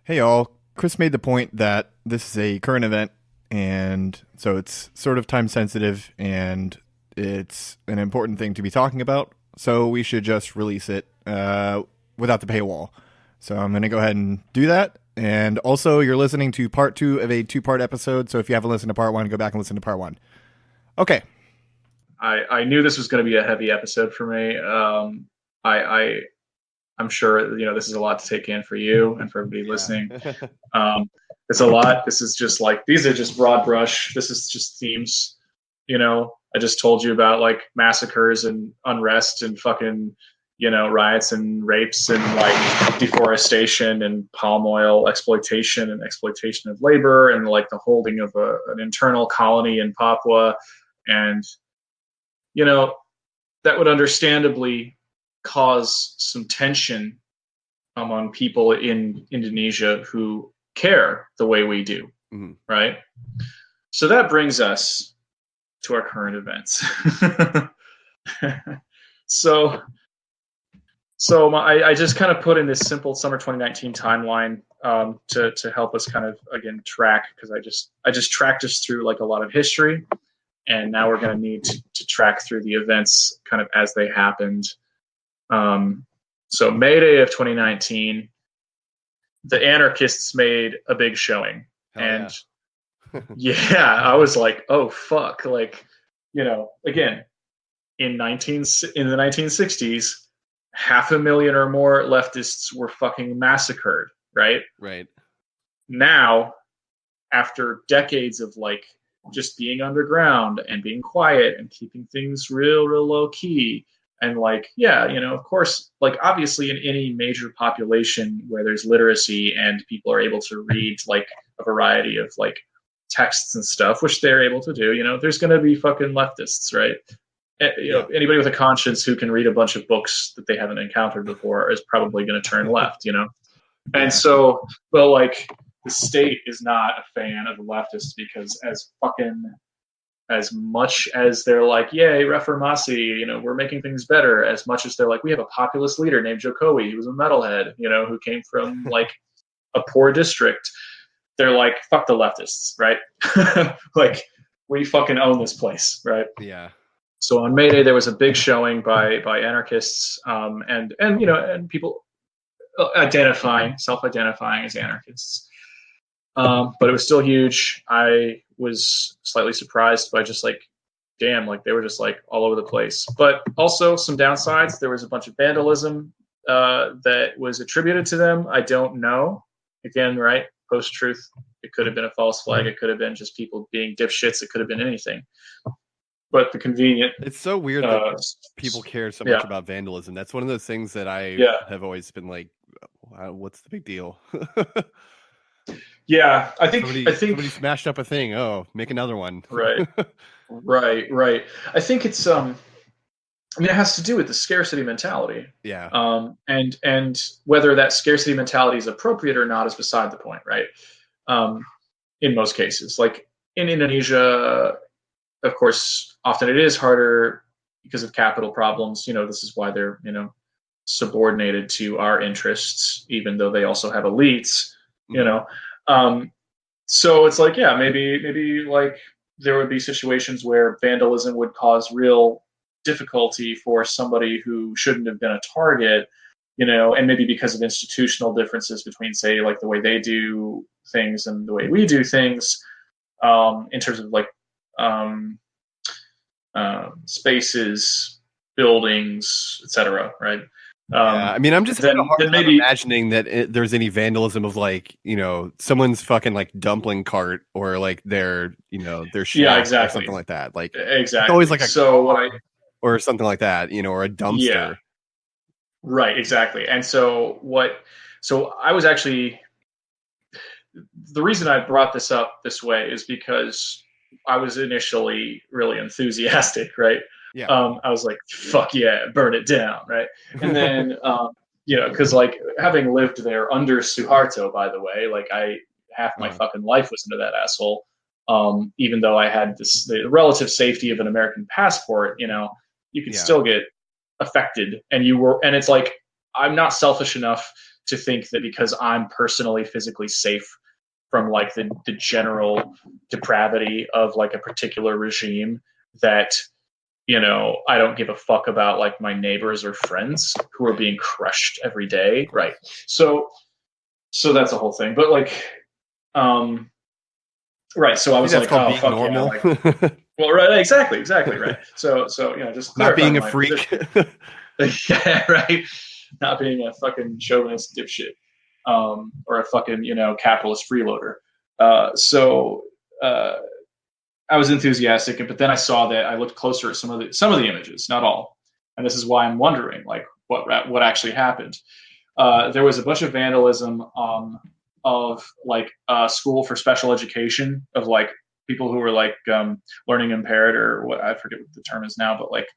Hey y'all, Chris made the point that this is a current event, and so it's sort of time sensitive, and it's an important thing to be talking about. So we should just release it without the paywall. So I'm going to go ahead and do that. And also, you're listening to part two of a two-part episode. So if you haven't listened to part one, go back and listen to part one. Okay. I knew this was going to be a heavy episode for me. I I'm sure this is a lot to take in for you and for everybody listening. It's a lot. This is just like these are just broad brush. This is just themes. I just told you about like massacres and unrest and fucking riots and rapes and like deforestation and palm oil exploitation and exploitation of labor and like the holding of an internal colony in Papua. And that would understandably cause some tension among people in Indonesia who care the way we do, right? So that brings us to our current events. I just kind of put in this simple summer 2019 timeline to help us kind of again track, because I just tracked us through like a lot of history, and now we're going to need to track through the events kind of as they happened. So May Day of 2019, the anarchists made a big showing. Hell and yeah, I was like, oh fuck. Like, again, in the 1960s, 500,000 or more leftists were fucking massacred, right? Right. Now, after decades of like just being underground and being quiet and keeping things real low key, and like, of course, like obviously in any major population where there's literacy and people are able to read like a variety of like texts and stuff, which they're able to do, there's going to be fucking leftists, right? Anybody with a conscience who can read a bunch of books that they haven't encountered before is probably going to turn left, And so, but like the state is not a fan of the leftists, because as much as they're like, yay, reformasi, we're making things better, as much as they're like, we have a populist leader named Jokowi, he was a metalhead, who came from like a poor district. They're like, fuck the leftists, right? Like, we fucking own this place, right? Yeah. So on May Day, there was a big showing by anarchists, and people self-identifying as anarchists. But it was still huge. I was slightly surprised by just like, damn, like they were just like all over the place. But also some downsides. There was a bunch of vandalism that was attributed to them. I don't know. Again, right? Post-truth. It could have been a false flag. It could have been just people being dipshits. It could have been anything. But the convenient. It's so weird that people care so much about vandalism. That's one of those things that I have always been like, what's the big deal? Yeah, I think somebody smashed up a thing. Oh, make another one. Right. I think it's it has to do with the scarcity mentality. Yeah. And whether that scarcity mentality is appropriate or not is beside the point, right? In most cases, like in Indonesia, of course, often it is harder because of capital problems. This is why they're subordinated to our interests, even though they also have elites. So it's like, maybe like there would be situations where vandalism would cause real difficulty for somebody who shouldn't have been a target, and maybe because of institutional differences between, say, like the way they do things and the way we do things, in terms of like spaces, buildings, etc. Right? I mean, I'm just having a hard time imagining that there's any vandalism of like, someone's fucking like dumpling cart or like their shack or something like that. Like, exactly. It's always like or something like that, or a dumpster. Yeah. Right, exactly. And so I was actually, the reason I brought this up this way is because I was initially really enthusiastic, right? Yeah. I was like, fuck yeah, burn it down, right? And then, because like having lived there under Suharto, by the way, like half my fucking life was into that asshole. Even though I had the relative safety of an American passport, you could still get affected. And it's like, I'm not selfish enough to think that because I'm personally physically safe from like the general depravity of like a particular regime, that I don't give a fuck about like my neighbors or friends who are being crushed every day, right? So that's a whole thing. But like, right. So I was that's like, called oh being fuck normal. yeah, like, well, right, exactly, right. So just Not being clarifying a my freak. position. Yeah, right. Not being a fucking chauvinist dipshit, or a fucking capitalist freeloader. So I was enthusiastic, but then I saw that I looked closer at some of the images, not all, and this is why I'm wondering like what actually happened. There was a bunch of vandalism of like a school for special education of like people who were like learning impaired, or what, I forget what the term is now, but like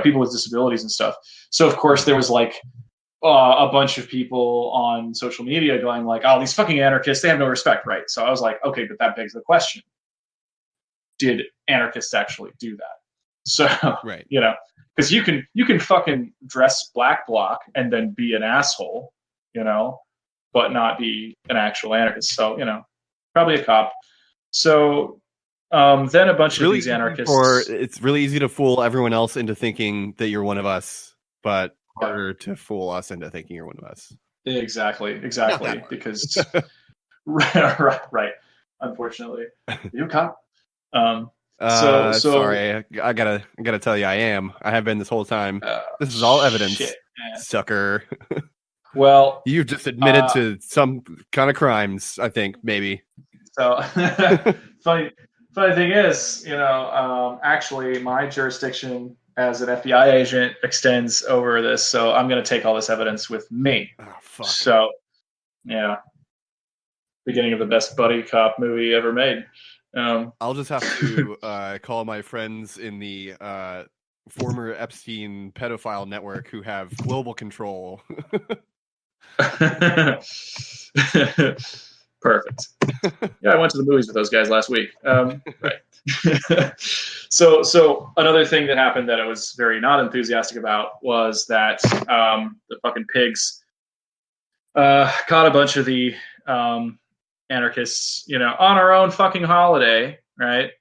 people with disabilities and stuff. So of course there was like a bunch of people on social media going like, oh, these fucking anarchists, they have no respect, right? So I was like, okay, but that begs the question: did anarchists actually do that? So Right. because you can fucking dress black bloc and then be an asshole, but not be an actual anarchist. So probably a cop. So then a bunch of these anarchists. It's really easy to fool everyone else into thinking that you're one of us, but harder to fool us into thinking you're one of us. Exactly, because right. Unfortunately, you a cop. So sorry, I gotta tell you, I have been this whole time. This is all evidence, shit, sucker. Well, you've just admitted to some kind of crimes, I think, maybe. So funny thing is, actually my jurisdiction as an FBI agent extends over this, so I'm going to take all this evidence with me. Oh, fuck. So, yeah, beginning of the best buddy cop movie ever made. I'll just have to call my friends in the former Epstein pedophile network who have global control. Perfect. Yeah, I went to the movies with those guys last week. Right. So another thing that happened that I was very not enthusiastic about was that the fucking pigs caught a bunch of the anarchists, on our own fucking holiday, right?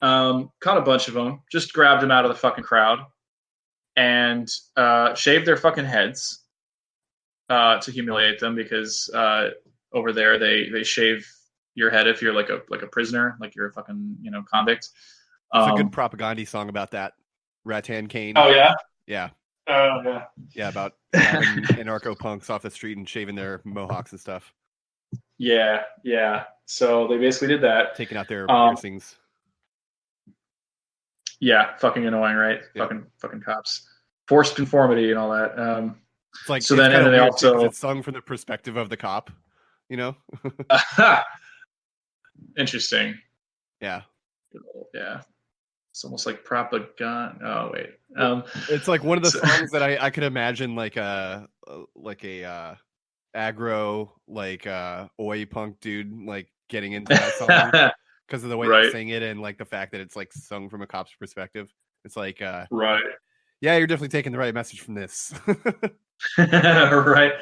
Caught a bunch of them, just grabbed them out of the fucking crowd, and shaved their fucking heads to humiliate them, because over there they shave your head if you're like a prisoner, like you're a fucking convict. There's a good propaganda song about that. Rattan Cane. Oh yeah. Yeah. Oh yeah. Yeah, about having anarcho punks off the street and shaving their mohawks and stuff. Yeah. So they basically did that, taking out their piercings. Yeah, fucking annoying, right? Yeah. Fucking cops, forced conformity and all that. It's like, so it's then, and then they also it's sung from the perspective of the cop, Interesting. Yeah. Yeah. It's almost like propaganda. Oh wait. It's like one of the songs that I could imagine like a aggro like oi punk dude like getting into that song because of the way they sing it, and like the fact that it's like sung from a cop's perspective. It's like right. Yeah, you're definitely taking the right message from this. Right.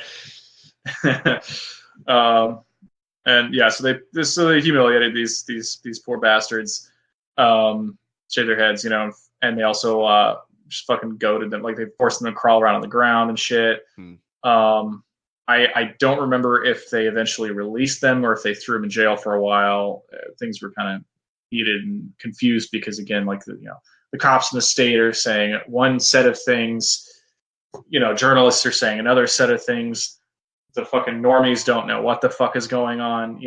And yeah, so they humiliated these poor bastards, shaved their heads, and they also just fucking goaded them, like they forced them to crawl around on the ground and shit. I don't remember if they eventually released them or if they threw them in jail for a while. Things were kind of heated and confused because, again, like the cops in the state are saying one set of things, journalists are saying another set of things. The fucking normies don't know what the fuck is going on,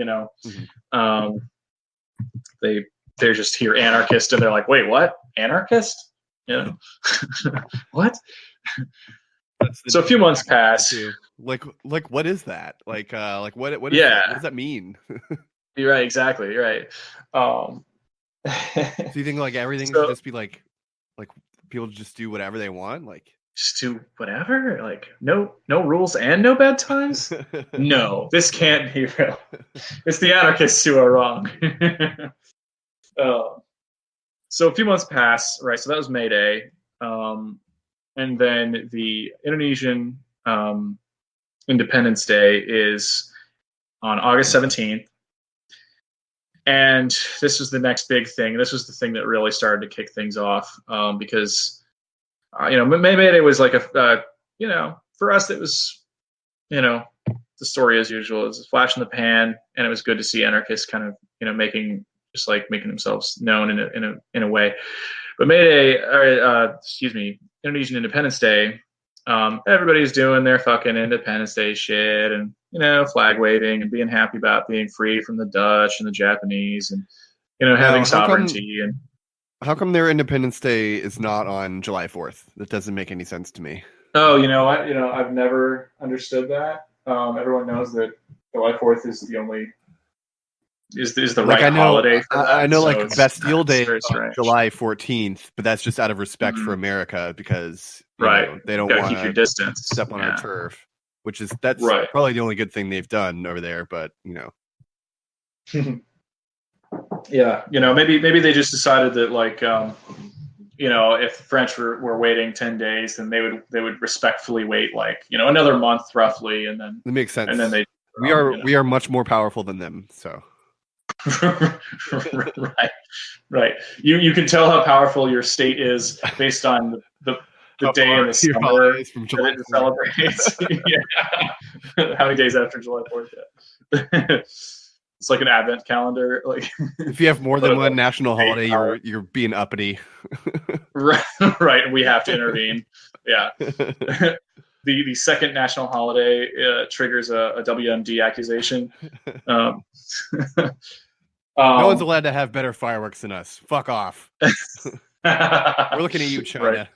They're just here anarchist, and they're like, wait, what? Anarchist? What? So a few months pass. Like what is that? Like what what does that mean? You're right, exactly. You're right. Do you think like everything should just be like people just do whatever they want? Like just do whatever? Like no rules and no bad times? No, this can't be real. It's the anarchists who are wrong. So a few months pass, right? So that was May Day. And then the Indonesian Independence Day is on August 17th. And this was the next big thing. This was the thing that really started to kick things off because, May Day was like for us, it was, the story as usual. It was a flash in the pan, and it was good to see anarchists kind of, making themselves known in a way. But Indonesian Independence Day, everybody's doing their fucking Independence Day shit and, flag waving and being happy about being free from the Dutch and the Japanese and, having sovereignty. And how come their Independence Day is not on July 4th? That doesn't make any sense to me. Oh, I've never understood that. Everyone knows that July 4th is the only is the right holiday for that. I know, so Bastille Day is July 14th, but that's just out of respect for America because they don't want to keep your distance, step on our turf, that's probably the only good thing they've done over there. But yeah, maybe they just decided that if the French were waiting 10 days, then they would respectfully wait another month roughly, and then it makes sense. And then we are much more powerful than them, so. right. You can tell how powerful your state is based on the day in the summer from July that it celebrates. Yeah. How many days after July 4th? Yeah. It's like an advent calendar. Like if you have more than one national holiday, you're being uppity. Right. We have to intervene. Yeah. The second national holiday triggers a WMD accusation. No one's allowed to have better fireworks than us. Fuck off. We're looking at you, China.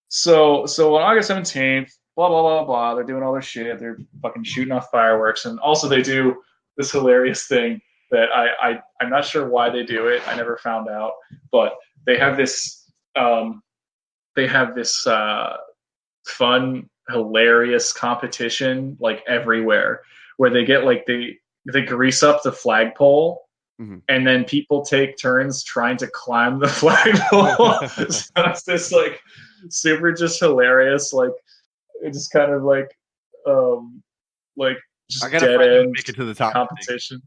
So on August 17th, blah, blah, blah, blah, they're doing all their shit. They're fucking shooting off fireworks. And also they do this hilarious thing that I'm not sure why they do it. I never found out. But they have this fun, hilarious competition everywhere where they get they grease up the flagpole, and then people take turns trying to climb the flagpole. So it's this super just hilarious, it's just kind of just dead end make it to the top competition.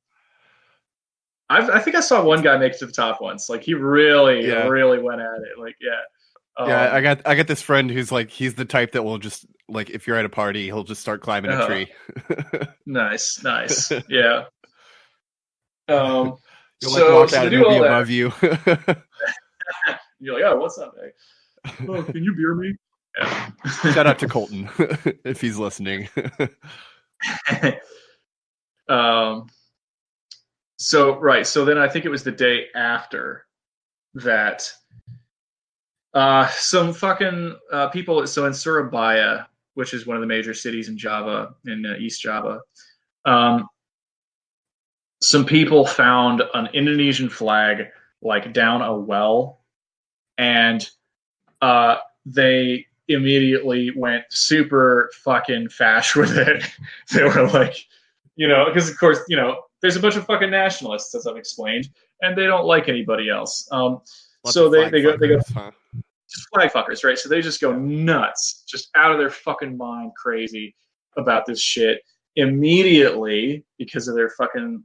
I think I saw one guy make it to the top once. He really went at it. I got this friend who's he's the type that will just if you're at a party, he'll just start climbing a tree. Nice. Yeah. You'll walk out and he'll be above you. You're oh, what's up, man? Oh, can you beer me? Yeah. Shout out to Colton if he's listening. So then I think it was the day after that. Some fucking people. So in Surabaya, which is one of the major cities in Java, in East Java, some people found an Indonesian flag down a well, and they immediately went super fucking fash with it. They were because of course there's a bunch of fucking nationalists, as I've explained, and they don't like anybody else. So they go just flag fuckers, right? So they just go nuts, just out of their fucking mind, crazy about this shit immediately because of their fucking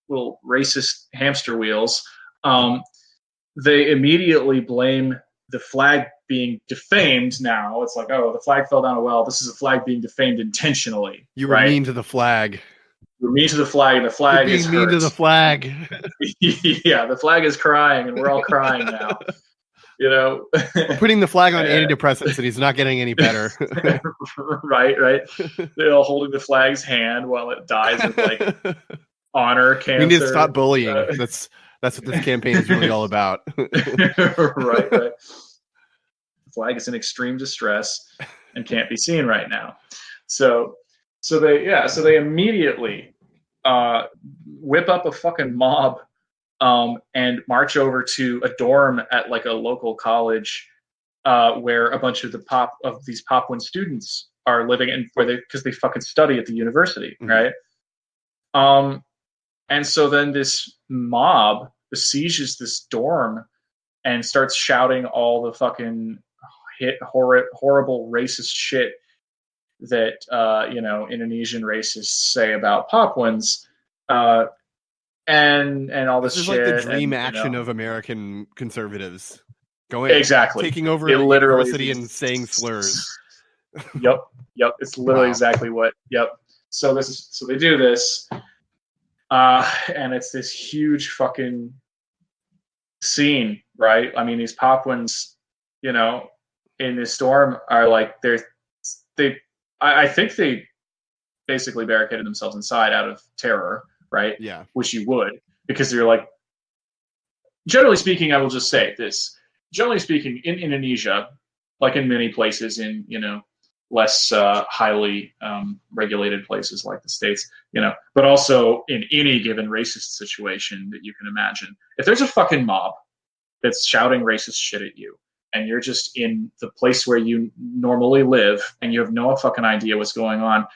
little racist hamster wheels. They immediately blame the flag being defamed. Now it's the flag fell down a well. This is a flag being defamed intentionally. You were mean to the flag. You're mean to the flag, and the flag is hurt. Mean to the flag. Yeah, the flag is crying, and we're all crying now. We're putting the flag on antidepressants, and he's not getting any better. Right. They're all holding the flag's hand while it dies of honor cancer. We need to stop bullying. That's what this campaign is really all about. Right. The flag is in extreme distress and can't be seen right now. So they immediately whip up a fucking mob and march over to a dorm at a local college where a bunch of these Papuan students are living in, because they fucking study at the university, right? And so then this mob besieges this dorm and starts shouting all the fucking horrible racist shit that Indonesian racists say about Papuans, and all this is shit. Like the dream action of American conservatives taking over a university and saying slurs. Yep. It's literally exactly what. Yep. So they do this, and it's this huge fucking scene, right? I mean, these Papuans, in this storm are like I think they basically barricaded themselves inside out of terror, right? Yeah. Which you would, because they're like, generally speaking, I will just say this. Generally speaking, in Indonesia, like in many places in, less highly regulated places like the States, but also in any given racist situation that you can imagine, if there's a fucking mob that's shouting racist shit at you, and you're just in the place where you normally live, and you have no fucking idea what's going on,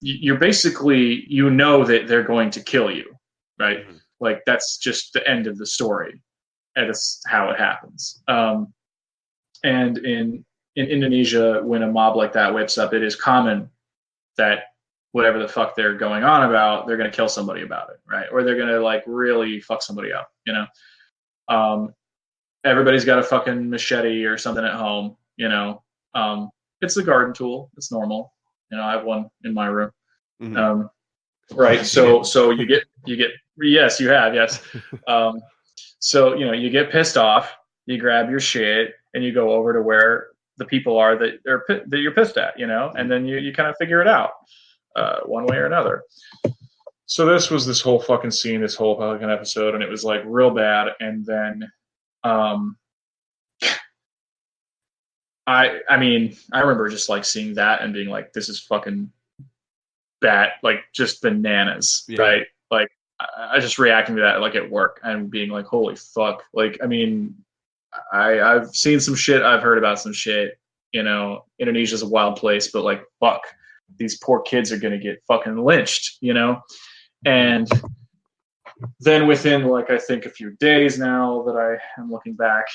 you're basically, that they're going to kill you, right? Mm-hmm. Like, that's just the end of the story. And that's how it happens. And in Indonesia, when a mob like that whips up, it is common that whatever the fuck they're going on about, they're going to kill somebody about it, right? Or they're going to like really fuck somebody up, everybody's got a fucking machete or something at home, it's a garden tool. It's normal. I have one in my room. Mm-hmm. Right. So you get, yes, you have. Yes. So, you get pissed off, you grab your shit, and you go over to where the people are that you're pissed at, and then you kind of figure it out one way or another. So this whole fucking scene, this whole fucking episode, and it was like real bad. And then, I remember just like seeing that and being like, this is fucking bad, like just bananas, yeah. Right? Like, I just reacting to that like at work and being like, holy fuck. Like, I've seen some shit, I've heard about some shit, Indonesia's a wild place, but like, fuck, these poor kids are gonna get fucking lynched, And then within like, I think a few days now that I am looking back,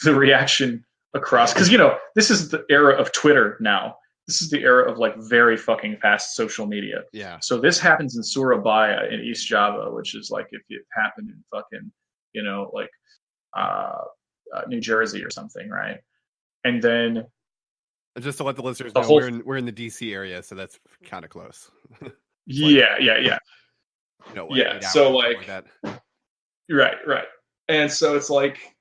the reaction across, because this is the era of Twitter now. This is the era of like very fucking fast social media. Yeah. So this happens in Surabaya in East Java, which is like if it happened in fucking, New Jersey or something, right? And then just to let the listeners know, we're in the DC area, so that's kind of close. Yeah. No, yeah. So like that. Right. And so it's like,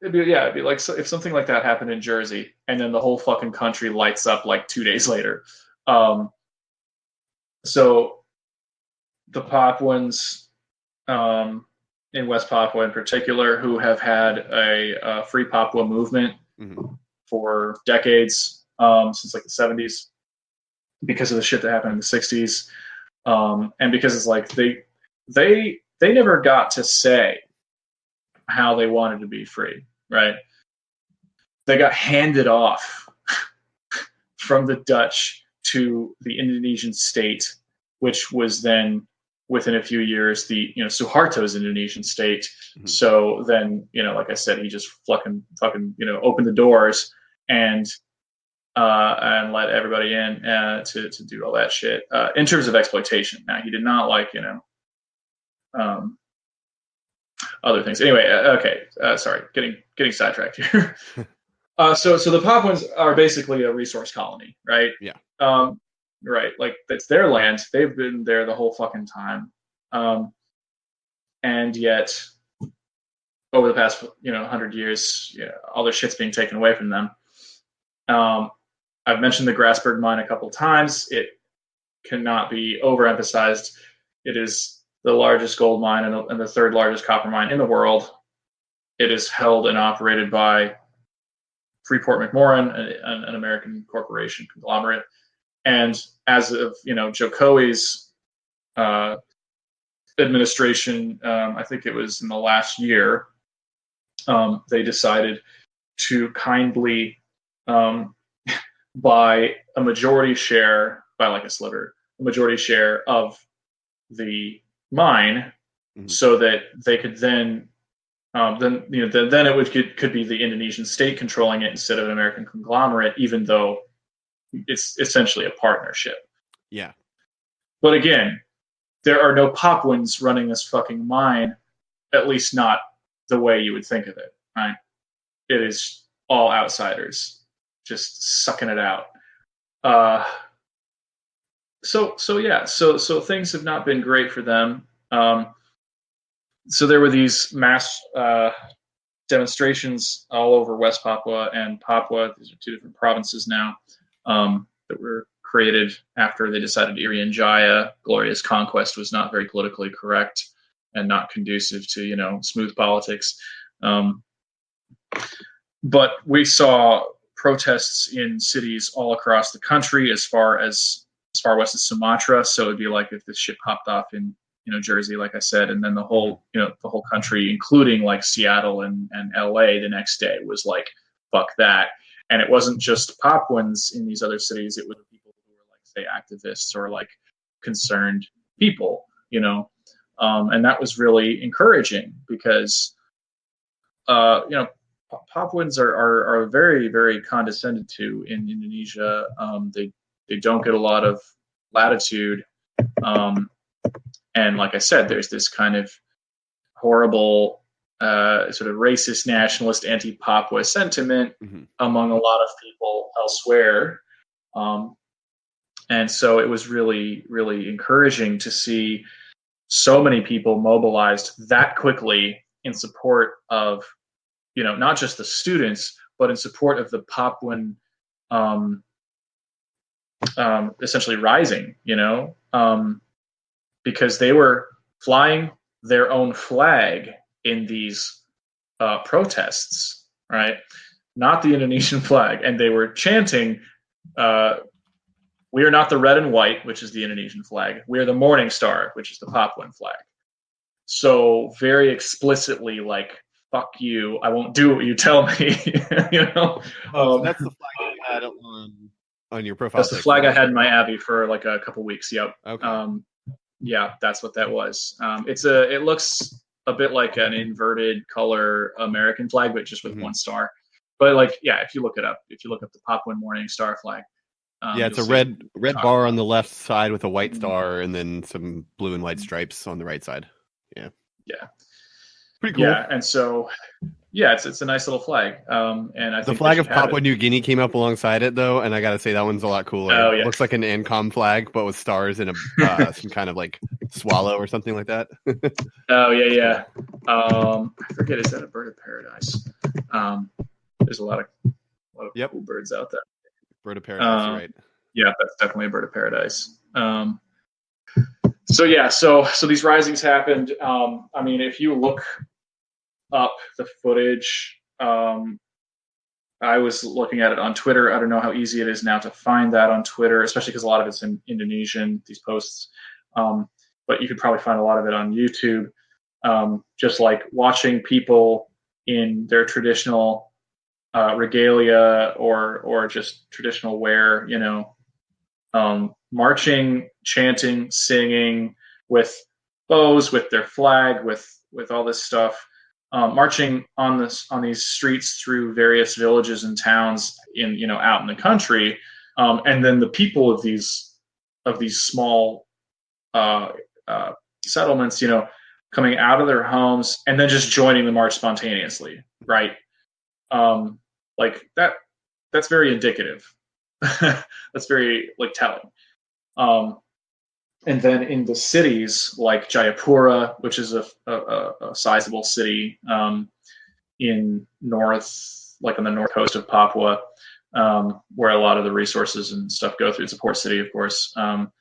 it'd be like, so if something like that happened in Jersey, and then the whole fucking country lights up like 2 days later. So the Papuans, in West Papua in particular, who have had a Free Papua movement mm-hmm. for decades, since like the 70s, because of the shit that happened in the 60s, and because it's like they never got to say how they wanted to be free, right? They got handed off from the Dutch to the Indonesian state, which was then within a few years the Suharto's Indonesian state. Mm-hmm. So then like I said, he just fucking opened the doors and let everybody in to do all that shit in terms of exploitation. Now he did not like other things. Anyway, okay. Sorry, getting sidetracked here. So the Papuans are basically a resource colony, right? Yeah. Right. Like, it's their land. They've been there the whole fucking time. And yet, over the past 100 years, all their shit's being taken away from them. I've mentioned the Grasberg mine a couple times. It cannot be overemphasized. It is the largest gold mine and the third largest copper mine in the world. It is held and operated by Freeport-McMoRan, an American corporation conglomerate. And as of Jokowi's administration, I think it was in the last year, they decided to kindly buy a majority share, by like a sliver, a majority share of the mine, mm-hmm. so that they could then then then it could be the Indonesian state controlling it instead of an American conglomerate, even though it's essentially a partnership. Yeah. But again, there are no Papuans running this fucking mine, at least not the way you would think of it, right? It is all outsiders just sucking it out. So things have not been great for them. So there were these mass demonstrations all over West Papua and Papua. These are two different provinces now that were created after they decided Irian Jaya, glorious conquest, was not very politically correct and not conducive to smooth politics. But we saw protests in cities all across the country, as far west as Sumatra. So it'd be like if this shit popped off in Jersey, like I said, and then the whole country, including like Seattle and LA, the next day was like, fuck that. And it wasn't just Papuans in these other cities; it was people who were like, say, activists or like concerned people, and that was really encouraging because, Papuans are very, very condescended to in Indonesia. They don't get a lot of latitude. And like I said, there's this kind of horrible sort of racist, nationalist, anti-Papua sentiment among a lot of people elsewhere. And so it was really, really encouraging to see so many people mobilized that quickly in support of, not just the students, but in support of the Papuan essentially rising, because they were flying their own flag in these protests, right? Not the Indonesian flag. And they were chanting, we are not the red and white, which is the Indonesian flag. We are the morning star, which is the Papuan flag. So very explicitly, like, fuck you, I won't do what you tell me. So that's the flag you had on your profile. That's the flag I had in my Abbey for like a couple weeks. Yep. Okay. Yeah, that's what that was. It looks a bit like an inverted color American flag, but just with one star. But like, yeah, if you look it up, if you look up the Papuan Morning Star flag. It's a red bar on the left side with a white star, and then some blue and white stripes on the right side. Yeah. Yeah. Pretty cool. Yeah, and so it's a nice little flag. And I think the flag of Papua New Guinea came up alongside it though, and I gotta say that one's a lot cooler. Oh, yeah. It looks like an ANCOM flag, but with stars and some kind of like swallow or something like that. Oh yeah. I forget, is that a bird of paradise? There's a lot of cool birds out there. Bird of paradise, right? Yeah, that's definitely a bird of paradise. So these risings happened. I mean, if you look up the footage, I was looking at it on Twitter. I don't know how easy it is now to find that on Twitter, especially because a lot of it's in Indonesian, these posts. But you could probably find a lot of it on YouTube. Just like watching people in their traditional regalia or just traditional wear, marching, chanting, singing with bows, with their flag, with all this stuff, marching on these streets through various villages and towns out in the country, and then the people of these small settlements, coming out of their homes and then just joining the march spontaneously, right? Like that's very indicative. That's very telling. And then in the cities like Jayapura, which is a sizable city in north, like on the north coast of Papua, where a lot of the resources and stuff go through. It's a port city, of course. And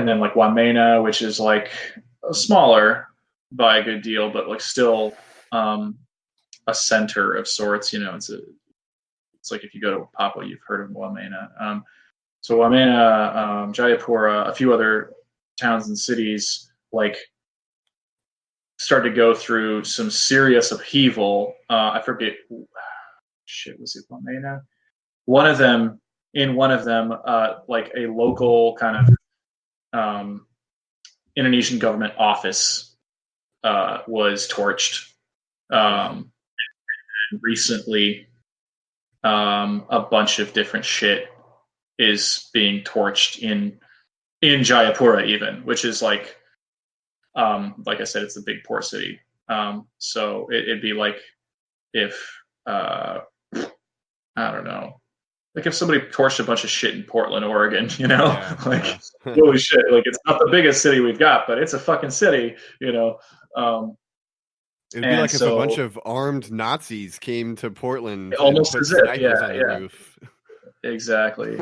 then like Wamena, which is like smaller by a good deal, but like still a center of sorts. It's like if you go to Papua, you've heard of Wamena. So Wamena, Jayapura, a few other towns and cities started to go through some serious upheaval. I forget. Was it Wamena? One of them, like a local kind of Indonesian government office was torched. Recently, a bunch of different shit is being torched in Jayapura, even, which is like I said, it's a big port city. So it'd be like if I don't know, like if somebody torched a bunch of shit in Portland, Oregon, holy shit, like it's not the biggest city we've got, but it's a fucking city, It'd be like if a bunch of armed Nazis came to Portland almost and put snipers on the roof. Exactly.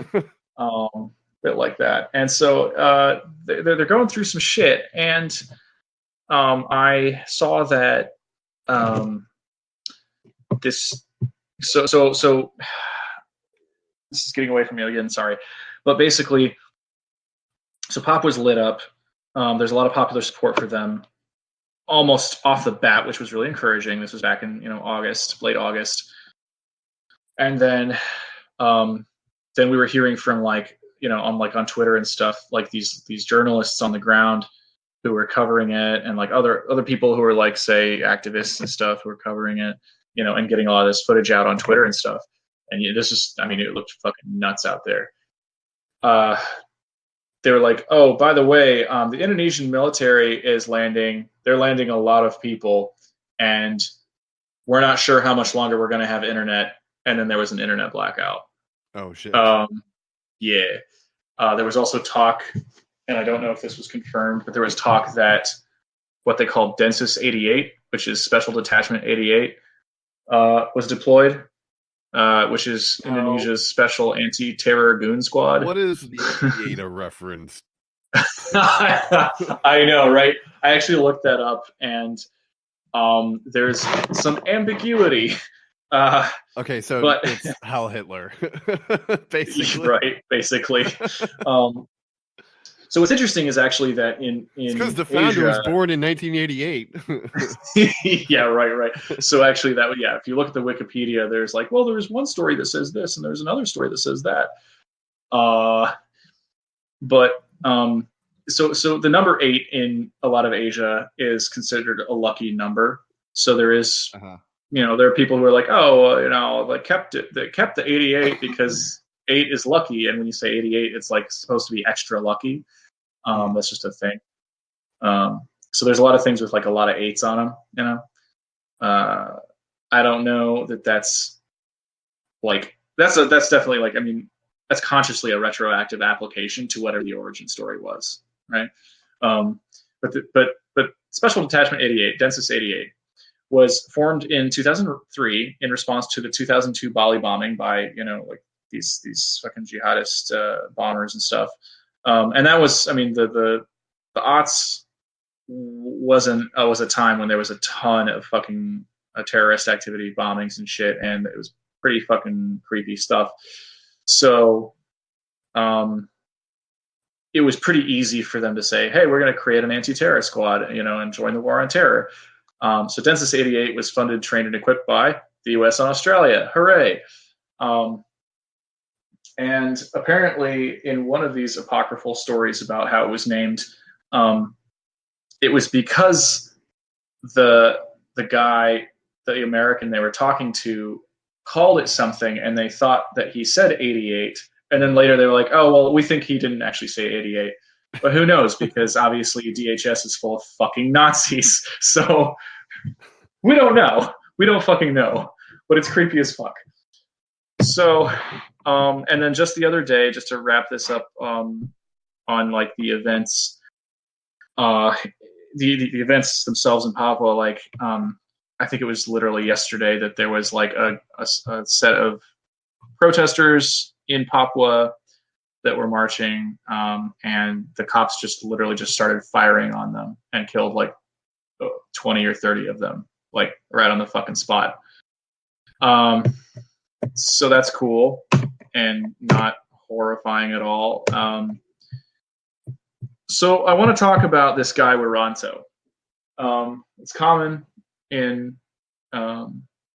Bit like that. And so they're going through some shit, and I saw that this so this is getting away from me again, sorry. But basically, so Papua's lit up. There's a lot of popular support for them almost off the bat, which was really encouraging. This was back in late August. And then we were hearing from on Twitter and stuff, like these journalists on the ground who were covering it, and like other people who were like, say, activists and stuff who were covering it, and getting a lot of this footage out on Twitter and stuff. And it looked fucking nuts out there. They were like, oh, by the way, the Indonesian military is landing. They're landing a lot of people, and we're not sure how much longer we're going to have internet. And then there was an internet blackout. Oh, shit. Yeah. There was also talk, and I don't know if this was confirmed, but there was talk that what they call Densus 88, which is Special Detachment 88, was deployed, which is Indonesia's special anti-terror goon squad. What is the 88 a reference? I know, right? I actually looked that up, and there's some ambiguity. Okay, so it's Heil Hitler, basically. Right, basically. So what's interesting is actually that in because the founder was born in 1988. Yeah, right. So actually, if you look at the Wikipedia, there's like, well, there's one story that says this, and there's another story that says that. So the number 8 in a lot of Asia is considered a lucky number. So there is. There are people who are like, they kept the 88 because 8 is lucky, and when you say 88, it's like supposed to be extra lucky. That's just a thing. So there's a lot of things with like a lot of 8s on them. I don't know that's like that's definitely like, that's consciously a retroactive application to whatever the origin story was, right? But Special Detachment 88, Densus 88. Was formed in 2003 in response to the 2002 Bali bombing by these fucking jihadist bombers and stuff, and that was the aughts was a time when there was a ton of fucking terrorist activity, bombings and shit, and it was pretty fucking creepy stuff. So it was pretty easy for them to say, hey, we're going to create an anti-terror squad, and join the war on terror. So Densus 88 was funded, trained, and equipped by the U.S. and Australia. Hooray! And apparently, in one of these apocryphal stories about how it was named, it was because the guy, the American they were talking to, called it something, and they thought that he said 88. And then later they were like, oh, well, we think he didn't actually say 88. But who knows? Because obviously DHS is full of fucking Nazis. So we don't know. We don't fucking know. But it's creepy as fuck. So, and then just the other day, just to wrap this up on like the events, the events themselves in Papua, like I think it was literally yesterday that there was like a set of protesters in Papua that were marching, and the cops just started firing on them and killed like 20 or 30 of them, like right on the fucking spot. So that's cool and not horrifying at all. So I want to talk about this guy Wiranto. It's common in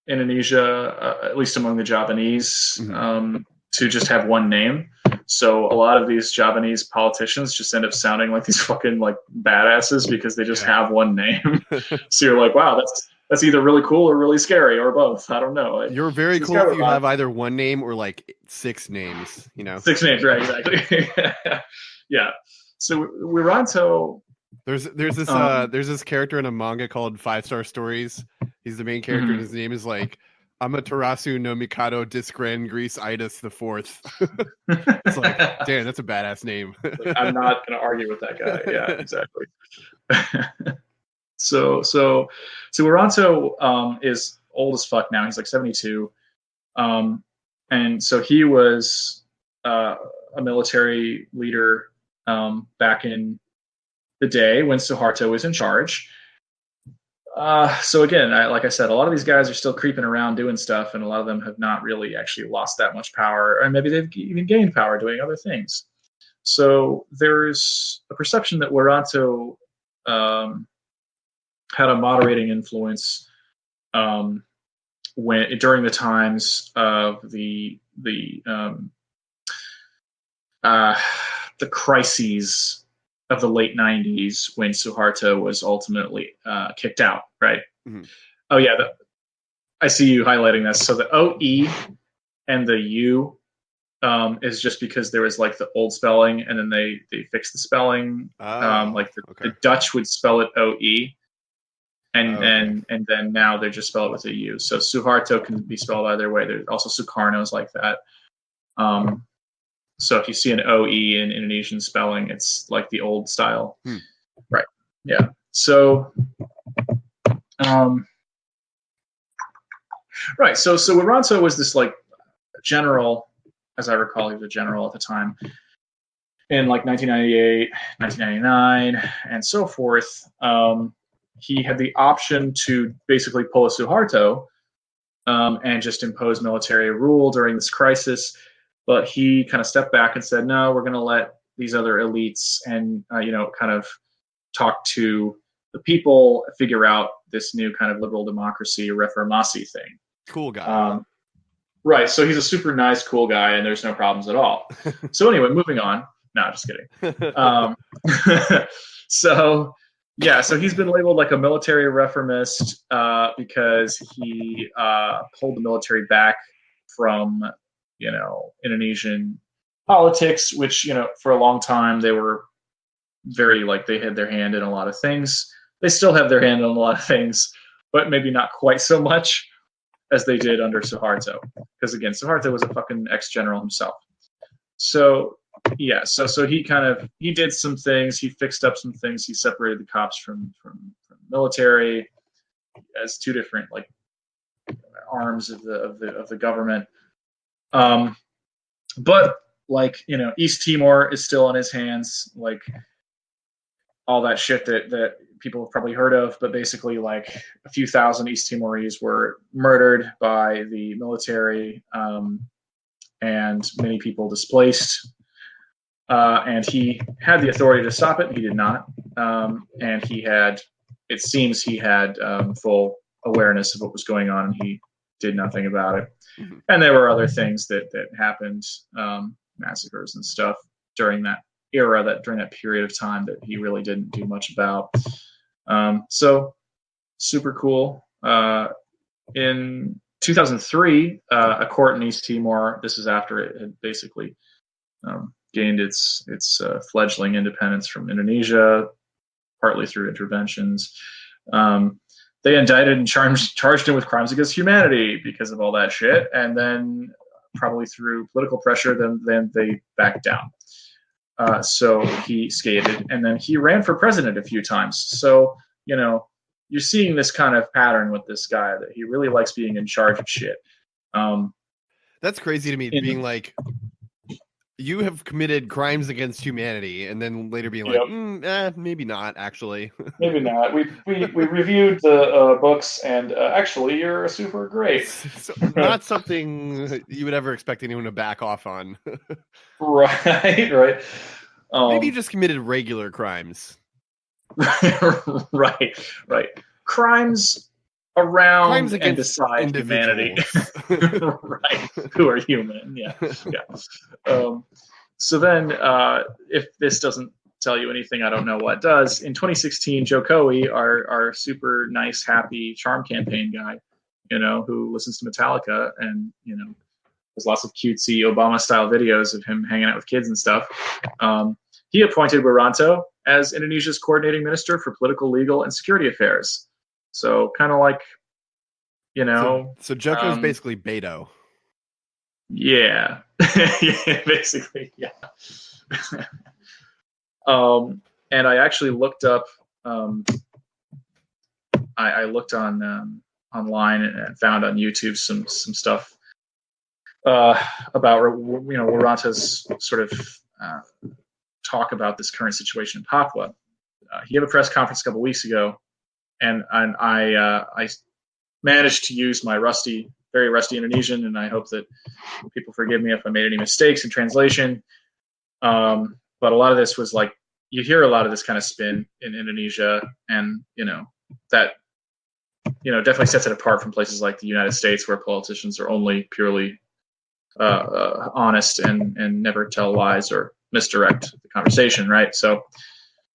Indonesia, at least among the Javanese, to just have one name. So a lot of these Javanese politicians just end up sounding like these fucking like badasses because they just have one name. So you're like, wow, that's either really cool or really scary or both. I don't know. You're very cool if you have either one name or like 6 names, 6 names, right? Exactly. Yeah. So Wiranto. There's this character in a manga called 5-Star Stories. He's the main character, and his name is like Amaterasu no Mikado Disgran Greece Idas the Fourth. It's like, damn, that's a badass name. I'm not gonna argue with that guy. Yeah, exactly. So Wiranto is old as fuck now. He's like 72, and so he was a military leader back in the day when Suharto was in charge. So again, like I said, a lot of these guys are still creeping around doing stuff, and a lot of them have not really actually lost that much power, or maybe they've even gained power doing other things. So there's a perception that Wiranto had a moderating influence during the times of the crises of the late 90s when Suharto was ultimately kicked out, right? Mm-hmm. Oh yeah, I see you highlighting this. So the OE and the U is just because there was like the old spelling, and then they fixed the spelling. The Dutch would spell it OE, and then now they just spell it with a U. So Suharto can be spelled either way. There's also Sukarno's like that. So if you see an OE in Indonesian spelling, it's like the old style. Right. Yeah. So, right. So Wiranto was this like general, as I recall, he was a general at the time, in like 1998, 1999, and so forth. He had the option to basically pull a Suharto and just impose military rule during this crisis. But he kind of stepped back and said, no, we're going to let these other elites and, kind of talk to the people, figure out this new kind of liberal democracy, reformasi thing. Cool guy. Right. So he's a super nice, cool guy, and there's no problems at all. So anyway, moving on. No, just kidding. So he's been labeled like a military reformist because he pulled the military back from Indonesian politics, which, for a long time they were very they had their hand in a lot of things. They still have their hand in a lot of things, but maybe not quite so much as they did under Suharto. Because again, Suharto was a fucking ex-general himself. So yeah, so he did some things, he fixed up some things, he separated the cops from military as two different arms of the government. But East Timor is still in his hands, all that shit that people have probably heard of, but basically a few thousand East Timorese were murdered by the military, and many people displaced, and he had the authority to stop it. He did not, and it seems he had full awareness of what was going on, and he did nothing about it. Mm-hmm. And there were other things that happened, massacres and stuff during that era, during that period of time that he really didn't do much about. So super cool. In 2003, a court in East Timor, this is after it had basically gained its fledgling independence from Indonesia, partly through interventions. They indicted and charged him with crimes against humanity because of all that shit, and then probably through political pressure, then they backed down. So he skated, and then he ran for president a few times. So you're seeing this kind of pattern with this guy, that he really likes being in charge of shit. That's crazy to me, being like, you have committed crimes against humanity, and then later being like, maybe not, actually. Maybe not. We reviewed the books, and actually, you're super great. So, not something you would ever expect anyone to back off on. Right. Maybe you just committed regular crimes. Right. Crimes around and beside humanity. Right. Who are human. Yeah. So then, if this doesn't tell you anything, I don't know what does. In 2016, Joe Coey, our super nice, happy charm campaign guy, who listens to Metallica and, there's lots of cutesy Obama-style videos of him hanging out with kids and stuff. He appointed Wiranto as Indonesia's coordinating minister for political, legal, and security affairs. So kind of like, So Joko is basically Beto. Yeah. Yeah, basically, yeah. And I actually looked up. I looked on online and found on YouTube some stuff about Wiranto's sort of talk about this current situation in Papua. He had a press conference a couple weeks ago, and I managed to use my very rusty Indonesian, and I hope that people forgive me if I made any mistakes in translation. But a lot of this was like, you hear a lot of this kind of spin in Indonesia, and that definitely sets it apart from places like the United States, where politicians are only purely honest and never tell lies or misdirect the conversation, right? So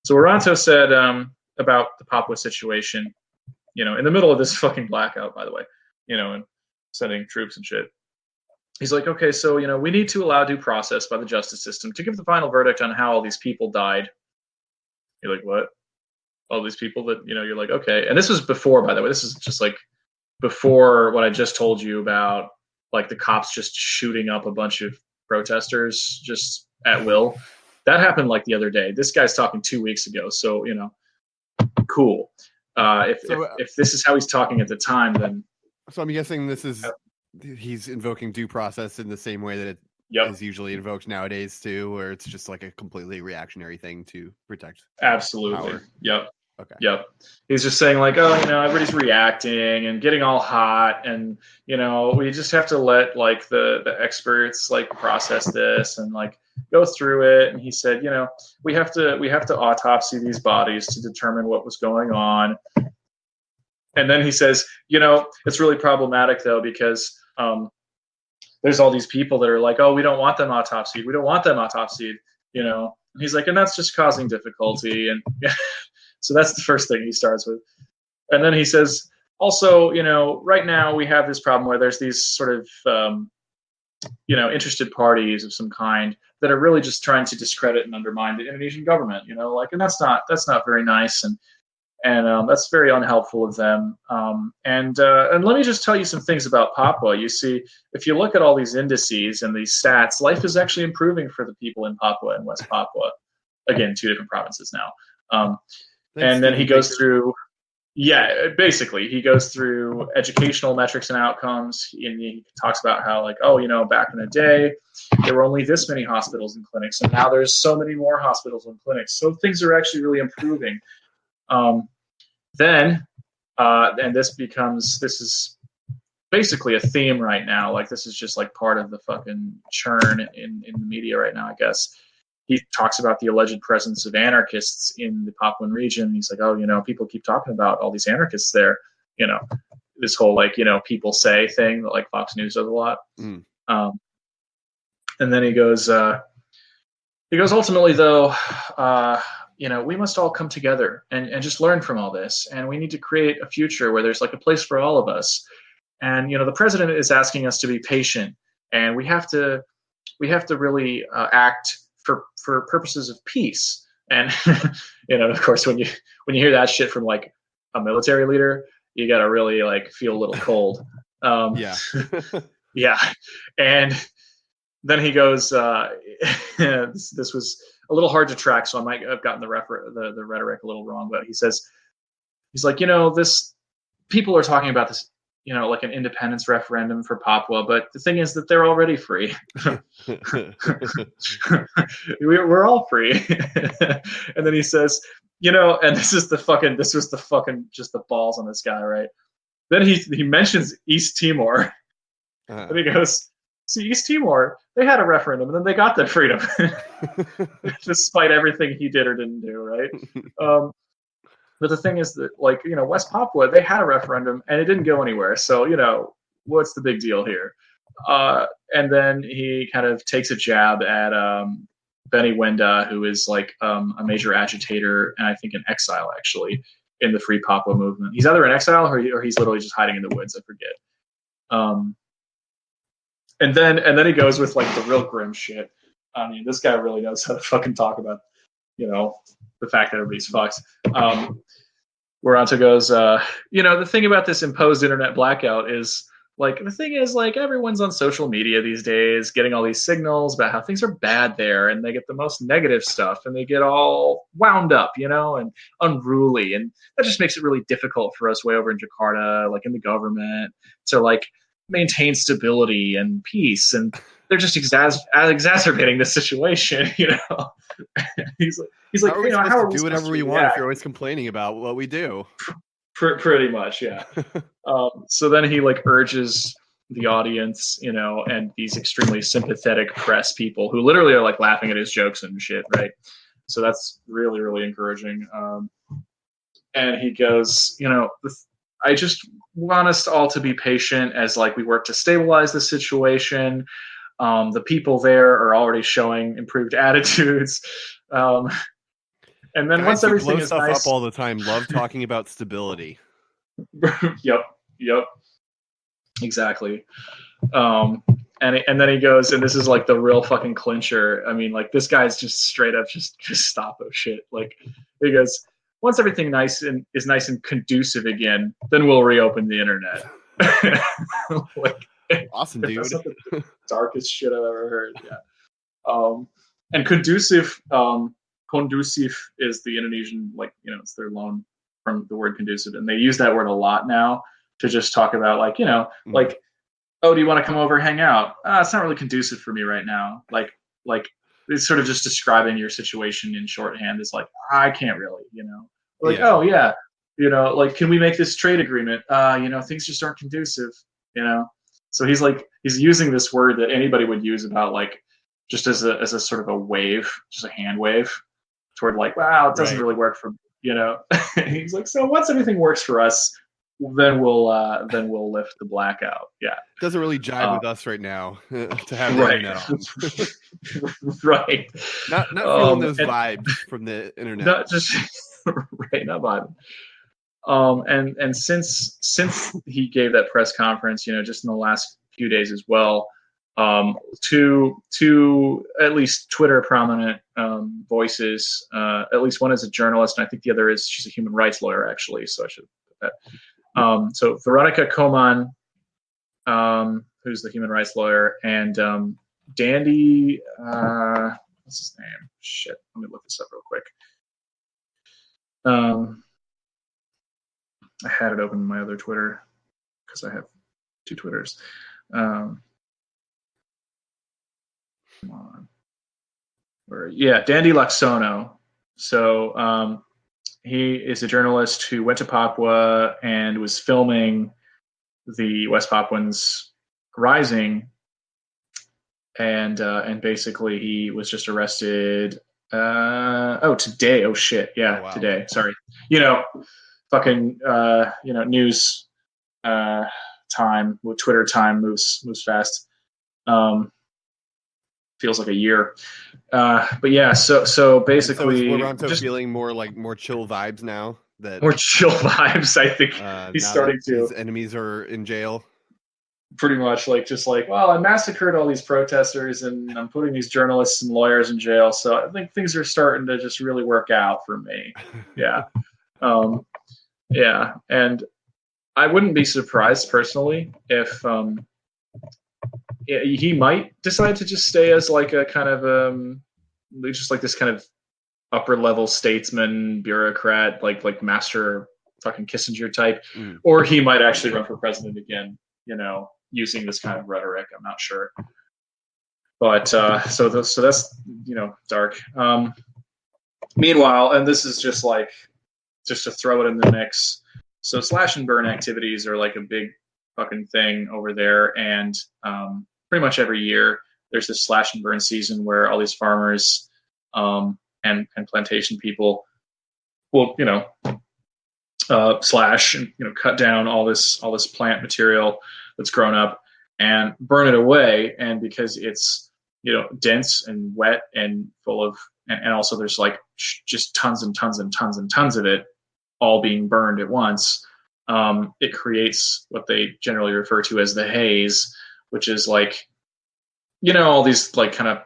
Wiranto said about the Papua situation, in the middle of this fucking blackout, by the way, and sending troops and shit. He's like, okay, so we need to allow due process by the justice system to give the final verdict on how all these people died. You're like, what? All these people that you're like, okay. And this was before, by the way. This is just like before what I just told you about, like the cops just shooting up a bunch of protesters just at will. That happened like the other day. This guy's talking 2 weeks ago, so cool. If this is how he's talking at the time, then. So I'm guessing this is he's invoking due process in the same way that it is usually invoked nowadays too, where it's just like a completely reactionary thing to protect. Absolutely. Power. Yep. Okay. Yep. He's just saying like, oh, everybody's reacting and getting all hot, and we just have to let like the experts like process this and like go through it. And he said, we have to autopsy these bodies to determine what was going on. And then he says, it's really problematic though, because there's all these people that are like, oh, we don't want them autopsied. We don't want them autopsied. And he's like, and that's just causing difficulty. And so that's the first thing he starts with. And then he says, also, right now we have this problem where there's these sort of, interested parties of some kind that are really just trying to discredit and undermine the Indonesian government, and that's not very nice. And that's very unhelpful of them. And let me just tell you some things about Papua. You see, if you look at all these indices and these stats, life is actually improving for the people in Papua and West Papua. Again, 2 different provinces now. And then he goes through, basically he goes through educational metrics and outcomes. And he talks about how like, back in the day, there were only this many hospitals and clinics, and now there's so many more hospitals and clinics. So things are actually really improving. Then, and this is basically a theme right now. Like this is just like part of the fucking churn in the media right now, I guess. He talks about the alleged presence of anarchists in the Papuan region. He's like, oh, people keep talking about all these anarchists there. This whole like, people say thing that like Fox News does a lot. And then he goes, ultimately though, we must all come together and just learn from all this. And we need to create a future where there's like a place for all of us. And, the president is asking us to be patient, and we have to really act for purposes of peace. And, of course, when you hear that shit from like a military leader, you got to really like feel a little cold. Yeah. Yeah. And then he goes, this was a little hard to track, so I might have gotten the rhetoric a little wrong, but he's like, people are talking about this, like an independence referendum for Papua, but the thing is that they're already free. We're all free. And then he says, and this was the fucking just the balls on this guy, right? Then he mentions East Timor, and he goes, see, East Timor, they had a referendum, and then they got their freedom, despite everything he did or didn't do, right? But the thing is that, like, West Papua, they had a referendum, and it didn't go anywhere. So, what's the big deal here? And then he kind of takes a jab at Benny Wenda, who is like a major agitator and I think in exile actually in the Free Papua movement. He's either in exile or he's literally just hiding in the woods. I forget. And then he goes with like the real grim shit. I mean, this guy really knows how to fucking talk about, the fact that everybody's fucked. Whereonto goes, the thing about this imposed internet blackout is like, the thing is like everyone's on social media these days getting all these signals about how things are bad there, and they get the most negative stuff and they get all wound up, and unruly. And that just makes it really difficult for us way over in Jakarta, like in the government, to like maintain stability and peace. And they're just exacerbating the situation, He's like, how are we do whatever we want if you're always complaining about what we do? Pretty much, yeah. So then he like urges the audience, and these extremely sympathetic press people who literally are like laughing at his jokes and shit, right? So that's really, really encouraging. And he goes, I just want us all to be patient as like we work to stabilize the situation. The people there are already showing improved attitudes. And then guys once everything is stuff nice, up all the time, love talking about stability. Yep, exactly. And then he goes, and this is like the real fucking clincher. I mean, like this guy's just straight up just Gestapo shit. Like he goes, once everything is nice and conducive again, then we'll reopen the internet. Like, awesome, dude. That's not the darkest shit I've ever heard. Yeah. And conducive is the Indonesian, like, it's their loan from the word conducive. And they use that word a lot now to just talk about like, like, oh, do you want to come over and hang out? It's not really conducive for me right now. Like it's sort of just describing your situation in shorthand. It's like, I can't really, like, yeah. Oh yeah. Like, can we make this trade agreement? Things just aren't conducive, So he's using this word that anybody would use about like, just as a sort of a wave, just a hand wave toward like, wow, it doesn't really work for, he's like, so once everything works for us, then we'll lift the blackout. Yeah. It doesn't really jive with us right now to have the internet on. Right. Not feeling those vibes from the internet. Not just right, not vibing. And since he gave that press conference, just in the last few days as well, two at least Twitter prominent voices, at least one is a journalist, and I think the other she's a human rights lawyer actually, so I should put that. So Veronica Koman, who's the human rights lawyer, and Dandy, what's his name? Shit, let me look this up real quick. I had it open in my other Twitter because I have two Twitters. Come on. Dandy Laksono. So he is a journalist who went to Papua and was filming the West Papuans rising, and basically he was just arrested. Today. Oh shit. Yeah, oh, wow. Today. Sorry. Fucking news time. Twitter time moves fast. Feels like a year. But yeah, so basically, so is just feeling more chill vibes now. More chill vibes. I think he's starting to. His enemies are in jail. Pretty much, well, I massacred all these protesters, and I'm putting these journalists and lawyers in jail. So I think things are starting to just really work out for me. Yeah, yeah, and I wouldn't be surprised personally if he might decide to just stay as like a kind of just like this kind of upper level statesman bureaucrat, like master fucking Kissinger type, or he might actually run for president again, using this kind of rhetoric. I'm not sure, but so that's dark. Meanwhile, and this is just to throw it in the mix. So slash and burn activities are like a big fucking thing over there, and pretty much every year there's this slash and burn season where all these farmers and plantation people will slash and cut down all this plant material that's grown up and burn it away. And because it's dense and wet and full of, and also there's like just tons and tons and tons and tons of it all being burned at once. It creates what they generally refer to as the haze, which is like, all these like kind of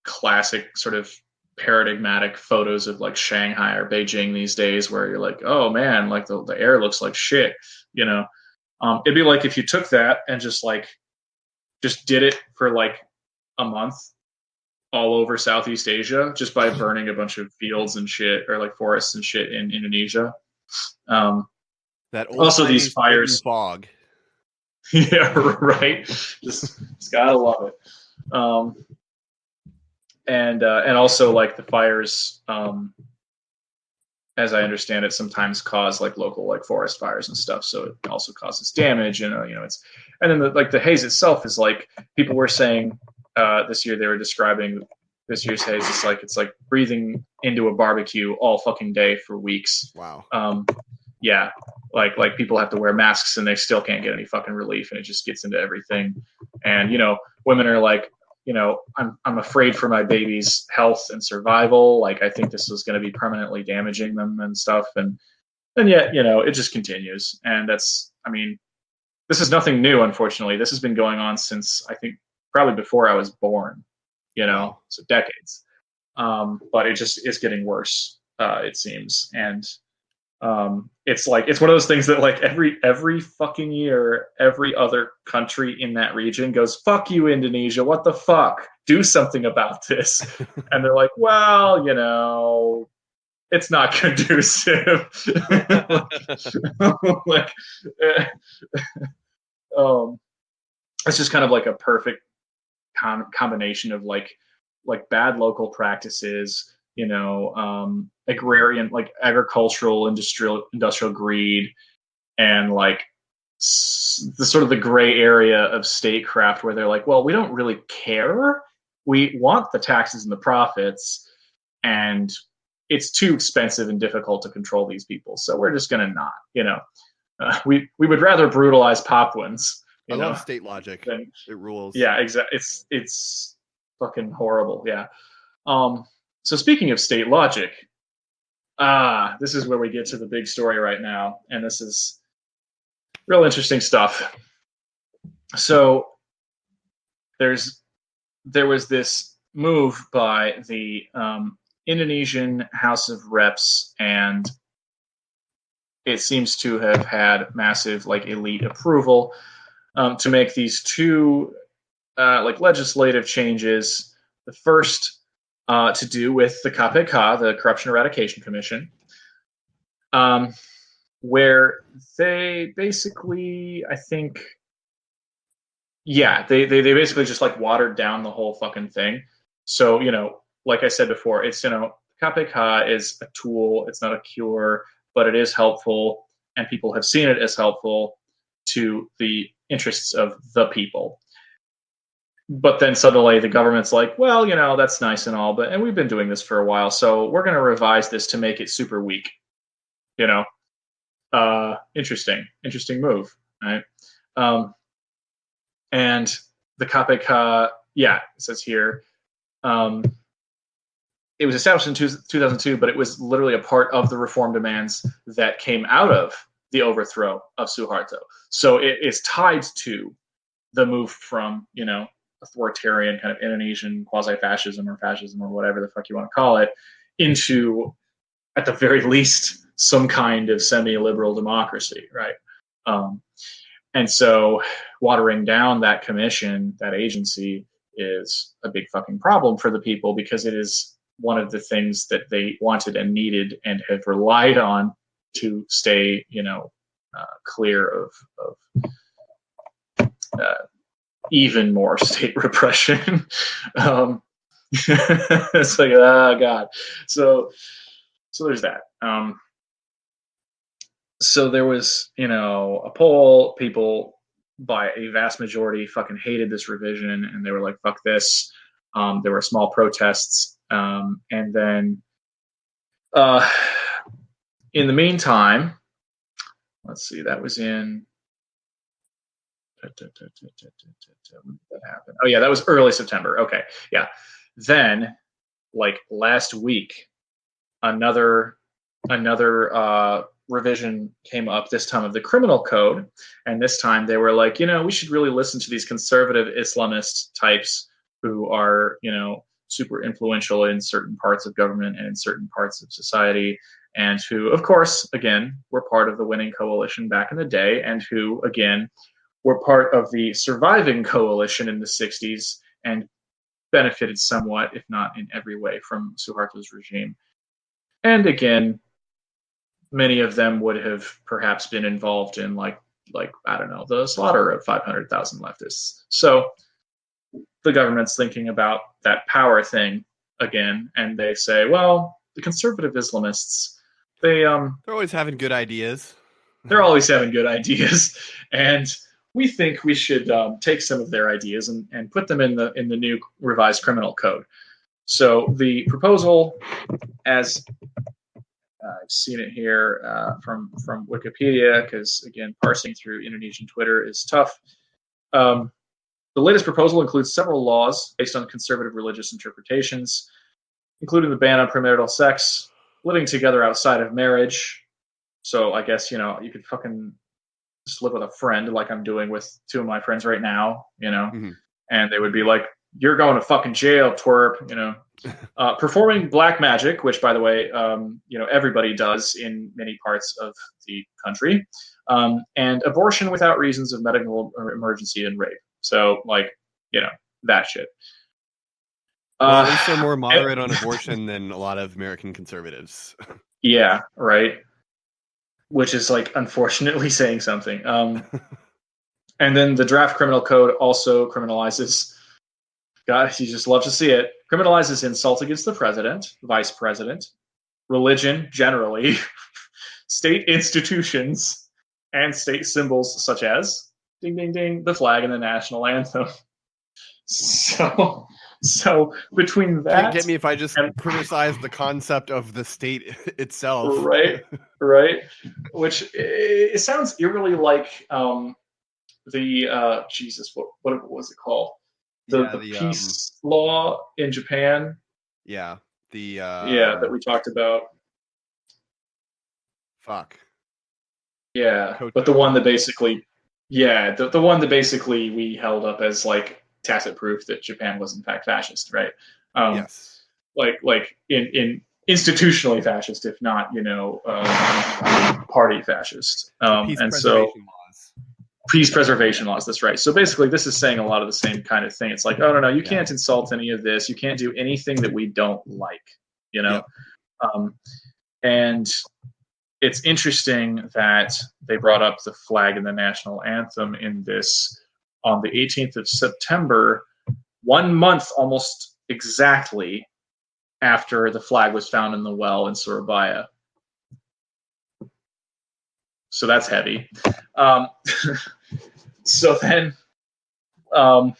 classic sort of paradigmatic photos of like Shanghai or Beijing these days, where you're like, oh man, like the air looks like shit. It'd be like if you took that and just did it for like a month all over Southeast Asia just by burning a bunch of fields and shit, or like forests and shit in Indonesia. That also these fires fog. Yeah, right. Just gotta love it. And also like the fires, as I understand it, sometimes cause like local like forest fires and stuff. So it also causes damage, and it's, and then the haze itself is like, people were saying this year, they were describing this year's haze. It's like breathing into a barbecue all fucking day for weeks. Wow. Yeah. Like people have to wear masks and they still can't get any fucking relief, and it just gets into everything. And, women are like, I'm afraid for my baby's health and survival. Like, I think this is going to be permanently damaging them and stuff. And yet, it just continues. And that's, this is nothing new, unfortunately. This has been going on since, I think, probably before I was born, so decades. But it's getting worse, it seems. And it's one of those things that like every fucking year, every other country in that region goes, fuck you, Indonesia, what the fuck, do something about this. And they're like, well, it's not conducive. Like, it's just kind of like a perfect combination of like bad local practices, agrarian, like agricultural, industrial greed, and like the sort of the gray area of statecraft, where they're like, well, we don't really care. We want the taxes and the profits, and it's too expensive and difficult to control these people. So we're just going to not, we would rather brutalize Papuans. I love state logic. It rules. Yeah, exactly. It's fucking horrible. Yeah. So speaking of state logic, this is where we get to the big story right now, and this is real interesting stuff. So there was this move by the Indonesian House of Reps, and it seems to have had massive like elite approval to make these two like legislative changes. The first to do with the KPK, the Corruption Eradication Commission, where they basically, I think, they basically just like watered down the whole fucking thing. So, like I said before, it's, KPK is a tool, it's not a cure, but it is helpful, and people have seen it as helpful to the interests of the people. But then suddenly the government's like, well, that's nice and all, and we've been doing this for a while, so we're going to revise this to make it super weak. Interesting move, right? And the KPK, it says here, it was established in 2002, but it was literally a part of the reform demands that came out of the overthrow of Suharto. So it is tied to the move from, authoritarian kind of Indonesian quasi-fascism or fascism or whatever the fuck you want to call it, into, at the very least, some kind of semi-liberal democracy, right? And so watering down that commission, that agency, is a big fucking problem for the people, because it is one of the things that they wanted and needed and have relied on to stay, clear of even more state repression. It's like, oh God. So there's that. So there was, a poll. People, by a vast majority, fucking hated this revision, and they were like, fuck this. There were small protests. And then in the meantime, let's see, that was in When did that happen? Oh yeah, that was early September. Okay, yeah. Then, like last week, another revision came up, this time of the criminal code, and this time they were like, we should really listen to these conservative Islamist types who are, super influential in certain parts of government and in certain parts of society, and who, of course, again, were part of the winning coalition back in the day, and who, again, were part of the surviving coalition in the 60s and benefited somewhat, if not in every way, from Suharto's regime. And again, many of them would have perhaps been involved in like I don't know, the slaughter of 500,000 leftists. So the government's thinking about that power thing again, and they say, well, the conservative Islamists, they're always having good ideas. They're always having good ideas, and we think we should take some of their ideas and put them in the new revised criminal code. So the proposal, as I've seen it here from Wikipedia, because again, parsing through Indonesian Twitter is tough. The latest proposal includes several laws based on conservative religious interpretations, including the ban on premarital sex, living together outside of marriage. So I guess, you could fucking just live with a friend like I'm doing with two of my friends right now, mm-hmm. And they would be like, you're going to fucking jail, twerp, performing black magic, which, by the way, everybody does in many parts of the country, and abortion without reasons of medical emergency and rape. So, that shit. Well, at least they're more moderate on abortion than a lot of American conservatives. Yeah, right. Which is, unfortunately saying something. And then the draft criminal code also criminalizes, God, you just love to see it, criminalizes insult against the president, vice president, religion generally, state institutions, and state symbols such as, ding, ding, ding, the flag and the national anthem. So between that, can't get me if I just criticize the concept of the state itself, right? Which it sounds eerily like the Jesus, what was it called? The peace law in Japan. Yeah, that we talked about. Fuck. Yeah, but the one that basically, the one that basically we held up as tacit proof that Japan was in fact fascist, right? Yes. In institutionally fascist, if not, party fascist. Peace preservation laws. That's right. So basically, this is saying a lot of the same kind of thing. It's like, oh no, you can't insult any of this. You can't do anything that we don't like. Yep. And it's interesting that they brought up the flag and the national anthem in this on the 18th of September, 1 month almost exactly after the flag was found in the well in Surabaya. So that's heavy. So then, let's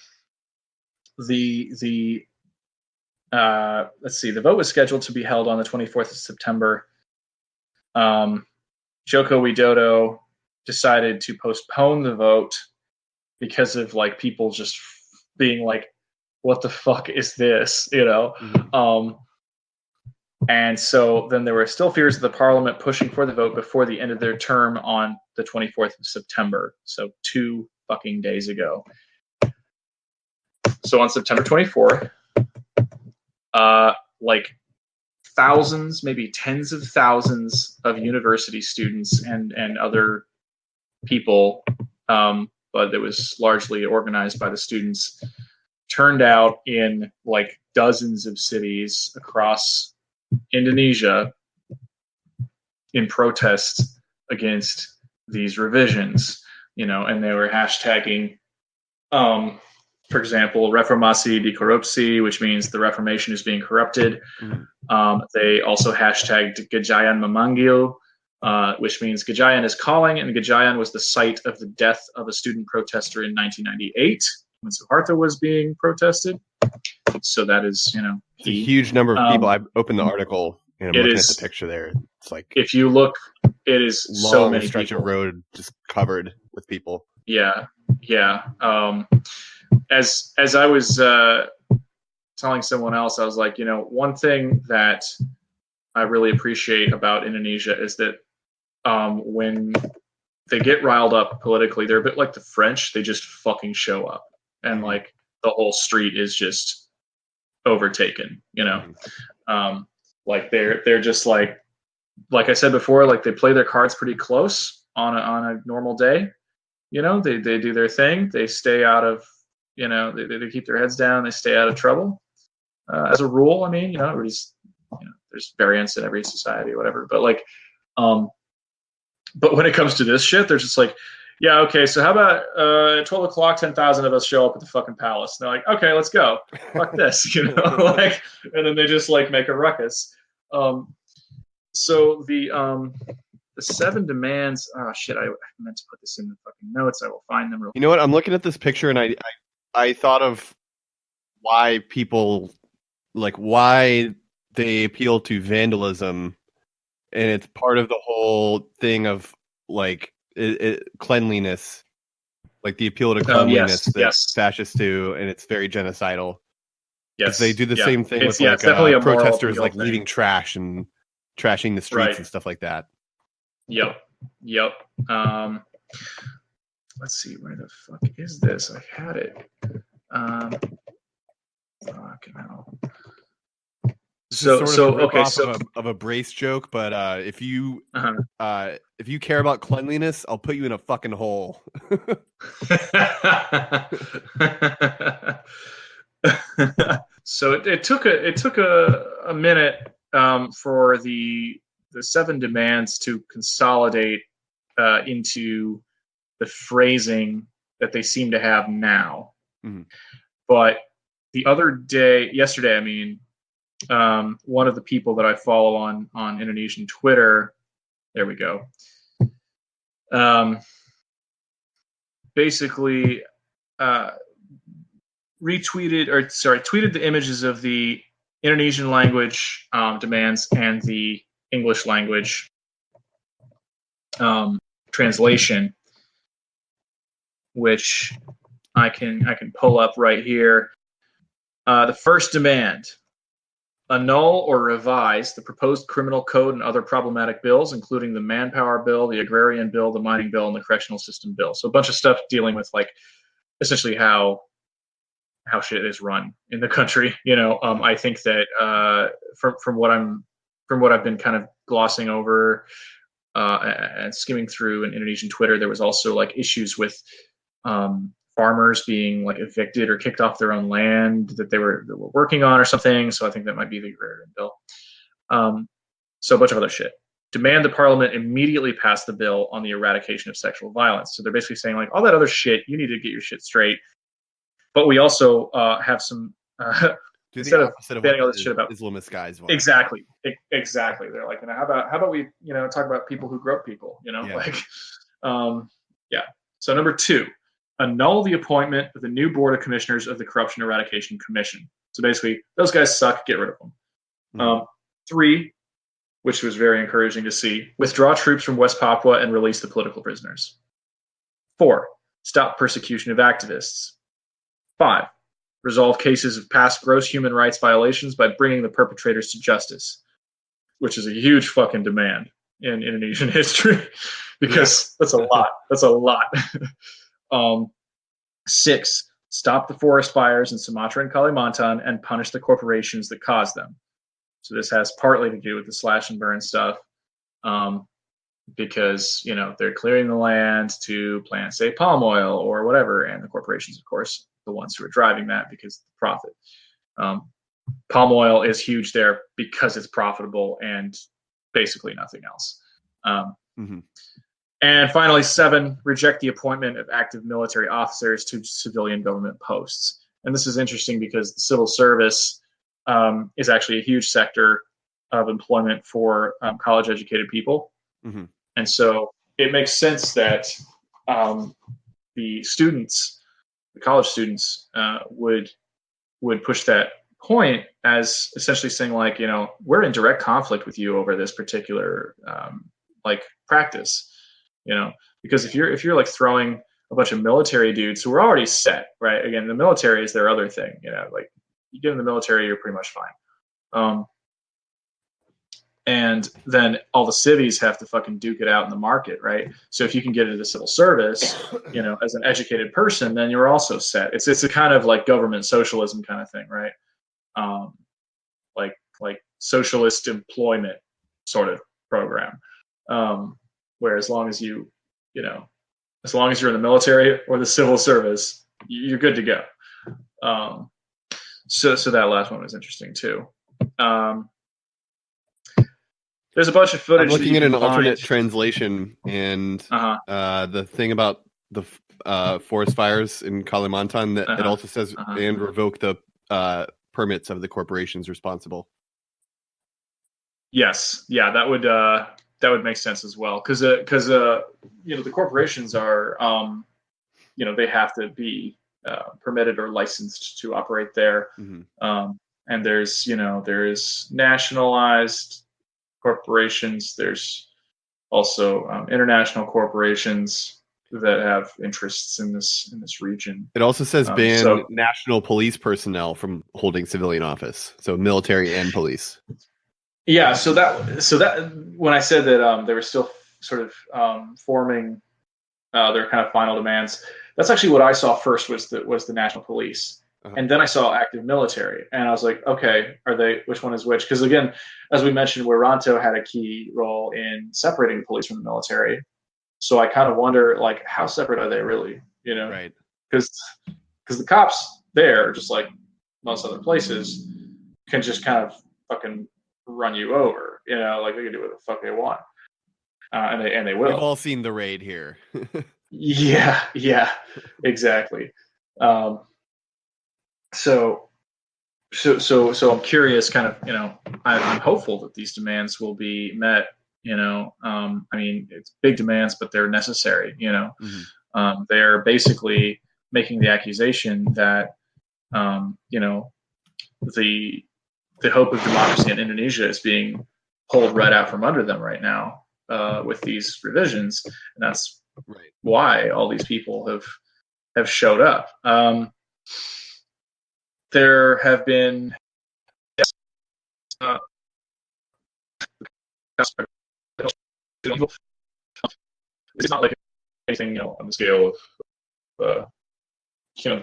see. The vote was scheduled to be held on the 24th of September. Joko Widodo decided to postpone the vote because of people just being like, "What the fuck is this?" Mm-hmm. And so then there were still fears of the parliament pushing for the vote before the end of their term on the 24th of September. So 2 fucking days ago. So on September 24th, thousands, maybe tens of thousands of university students and other people, but it was largely organized by the students, turned out in dozens of cities across Indonesia in protest against these revisions, and they were hashtagging, for example, reformasi di korupsi, which means the Reformation is being corrupted. Mm-hmm. They also hashtagged Gajayan memanggil, which means Gajayan is calling, and Gajayan was the site of the death of a student protester in 1998 when Suharto was being protested. So that is, it's a huge number of people. I opened the article and I'm looking at the picture there. It's if you look, it is long so many stretch people. Of road just covered with people. Yeah, As I was telling someone else, I was like, one thing that I really appreciate about Indonesia is that when they get riled up politically, they're a bit like the French. They just fucking show up, and like the whole street is just overtaken. Like they're just like I said before, like they play their cards pretty close on a normal day. They do their thing. They stay out of they keep their heads down. They stay out of trouble. As a rule, I mean, everybody's there's variance in every society, or whatever. But like, but when it comes to this shit, they're just like, yeah, okay, so how about at 12 o'clock, 10,000 of us show up at the fucking palace. And they're like, okay, let's go. Fuck this, like, and then they just like make a ruckus. So the 7 demands. Oh shit, I meant to put this in the fucking notes. I will find them real quick. You know what? I'm looking at this picture and I thought of why people why they appeal to vandalism, and it's part of the whole thing of like cleanliness, like the appeal to cleanliness that fascists do, and it's very genocidal. Yes, they do the same thing with protesters like leaving trash and trashing the streets and stuff like that. Yep. Let's see, where the fuck is this? I had it. Fucking hell. So of a brace joke, but if you care about cleanliness, I'll put you in a fucking hole. So it took a minute for the 7 demands to consolidate into the phrasing that they seem to have now. But yesterday, I mean, one of the people that I follow on Indonesian Twitter, there we go, basically tweeted the images of the Indonesian language demands and the English language translation, which I can pull up right here. The first demand: annul or revise the proposed criminal code and other problematic bills, including the manpower bill, the agrarian bill, the mining bill, and the correctional system bill. So a bunch of stuff dealing with like essentially how shit is run in the country. I think that from what I've been kind of glossing over and skimming through in Indonesian Twitter, there was also like issues with farmers being like evicted or kicked off their own land that they were working on or something. So I think that might be the agrarian bill. So a bunch of other shit. Demand the parliament immediately pass the bill on the eradication of sexual violence. So they're basically saying like all that other shit, you need to get your shit straight. But we also have some instead of banning all this shit about Islamist guys. Exactly. They're like, how about we talk about people who grope people? So number 2. Annul the appointment of the new board of commissioners of the Corruption Eradication Commission. So basically, those guys suck. Get rid of them. 3, which was very encouraging to see: withdraw troops from West Papua and release the political prisoners. 4, stop persecution of activists. 5, resolve cases of past gross human rights violations by bringing the perpetrators to justice, which is a huge fucking demand in Indonesian history because that's a lot. That's a lot. 6, stop the forest fires in Sumatra and Kalimantan and punish the corporations that caused them. So this has partly to do with the slash and burn stuff, because they're clearing the land to plant, say, palm oil or whatever, and the corporations, of course, the ones who are driving that because of the profit. Palm oil is huge there because it's profitable and basically nothing else. And finally, 7, reject the appointment of active military officers to civilian government posts. And this is interesting because the civil service is actually a huge sector of employment for college-educated people. And so it makes sense that the college students would push that point as essentially saying like, we're in direct conflict with you over this particular practice. Because if you're like throwing a bunch of military dudes who were already set, right? Again, the military is their other thing, like you get in the military, you're pretty much fine. And then all the civvies have to fucking duke it out in the market, right? So if you can get into the civil service, as an educated person, then you're also set. It's a kind of like government socialism kind of thing, right? Like socialist employment sort of program, where as long as you're in the military or the civil service, you're good to go. So that last one was interesting too. There's a bunch of footage. I'm looking at an alternate translation, and the thing about the forest fires in Kalimantan, that it also says and revoke the permits of the corporations responsible. Yes, yeah, that would make sense as well, because the corporations are they have to be permitted or licensed to operate there, and there's nationalized corporations. There's also international corporations that have interests in this region. It also says ban national police personnel from holding civilian office, so military and police. Yeah, so that when I said that they were still sort of forming their kind of final demands, that's actually what I saw first was the national police. And then I saw active military, and I was like, okay, which one is which? Because again, as we mentioned, Wiranto had a key role in separating the police from the military. So I kind of wonder, like, how separate are they really? Right? Because the cops there, just like most other places, can just kind of fucking run you over. Like they can do what the fuck they want, and they will. We've all seen the raid here. Yeah, exactly. So I'm curious, kind of, I'm hopeful that these demands will be met. I mean, it's big demands, but they're necessary. They're basically making the accusation that, the hope of democracy in Indonesia is being pulled right out from under them right now with these revisions, and that's why all these people have showed up. There have been it's not like anything on the scale of the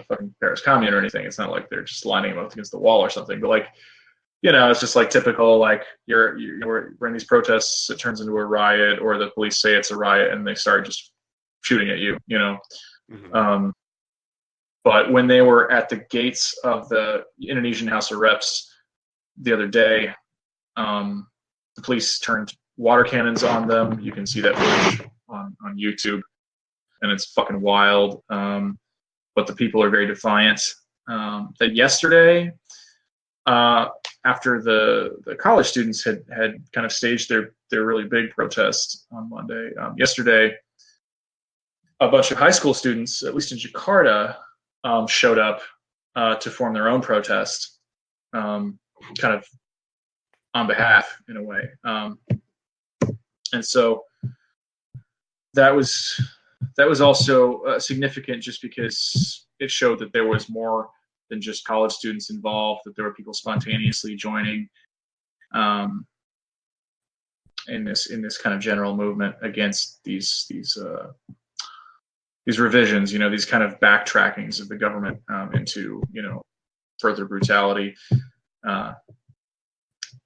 fucking Paris Commune or anything. It's not like they're just lining them up against the wall or something, but like it's just like typical, like you're in these protests, it turns into a riot, or the police say it's a riot and they start just shooting at you. But when they were at the gates of the Indonesian House of Reps the other day, the police turned water cannons on them. You can see that footage on YouTube, and it's fucking wild. But the people are very defiant. That yesterday, after the college students had kind of staged their really big protest on Monday, yesterday, a bunch of high school students, at least in Jakarta, showed up to form their own protest, kind of on behalf, in a way. And so that was also significant, just because it showed that there was more than just college students involved, that there were people spontaneously joining in this kind of general movement against these revisions, these kind of backtrackings of the government into further brutality,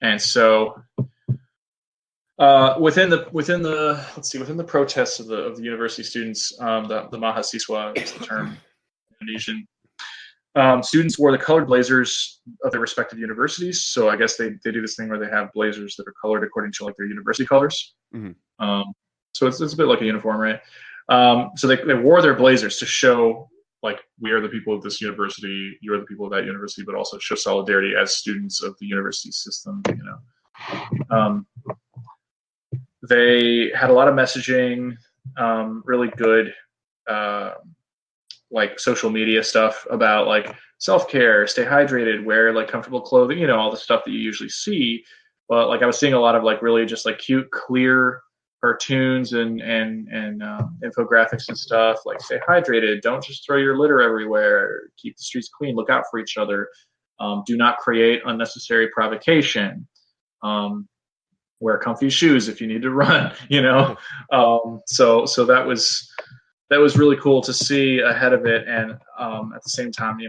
and so within the protests of the university students, the mahasiswa is the term in Indonesian. Students wore the colored blazers of their respective universities. So I guess they do this thing where they have blazers that are colored according to like their university colors. So it's a bit like a uniform, right? So they wore their blazers to show, like, we are the people of this university, you are the people of that university, but also show solidarity as students of the university system. They had a lot of messaging, really good, like social media stuff about like self-care, stay hydrated, wear like comfortable clothing, all the stuff that you usually see. But like I was seeing a lot of like really just like cute, clear cartoons and infographics and stuff, like stay hydrated, don't just throw your litter everywhere, keep the streets clean, look out for each other, do not create unnecessary provocation, wear comfy shoes if you need to run, so that was really cool to see ahead of it. And at the same time,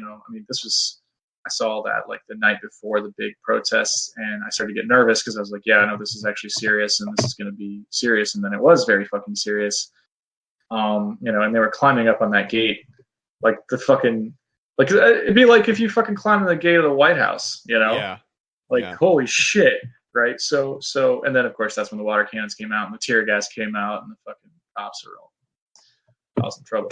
I saw that like the night before the big protests, and I started to get nervous because I was like, yeah, I know this is actually serious, and this is going to be serious. And then it was very fucking serious. And they were climbing up on that gate, like the fucking, like it'd be like if you fucking climbed on the gate of the White House, Yeah. Holy shit, right? So, and then of course that's when the water cannons came out and the tear gas came out, and the fucking cops are all causing trouble.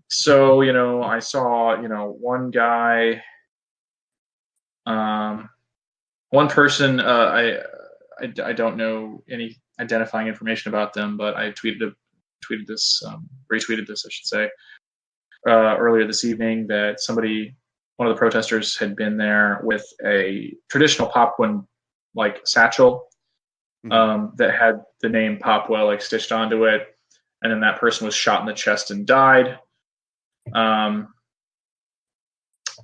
So, I saw, one guy, one person, I don't know any identifying information about them, but I retweeted this, I should say, earlier this evening, that one of the protesters had been there with a traditional Papuan, like, satchel, that had the name Papua, like, stitched onto it. And then that person was shot in the chest and died.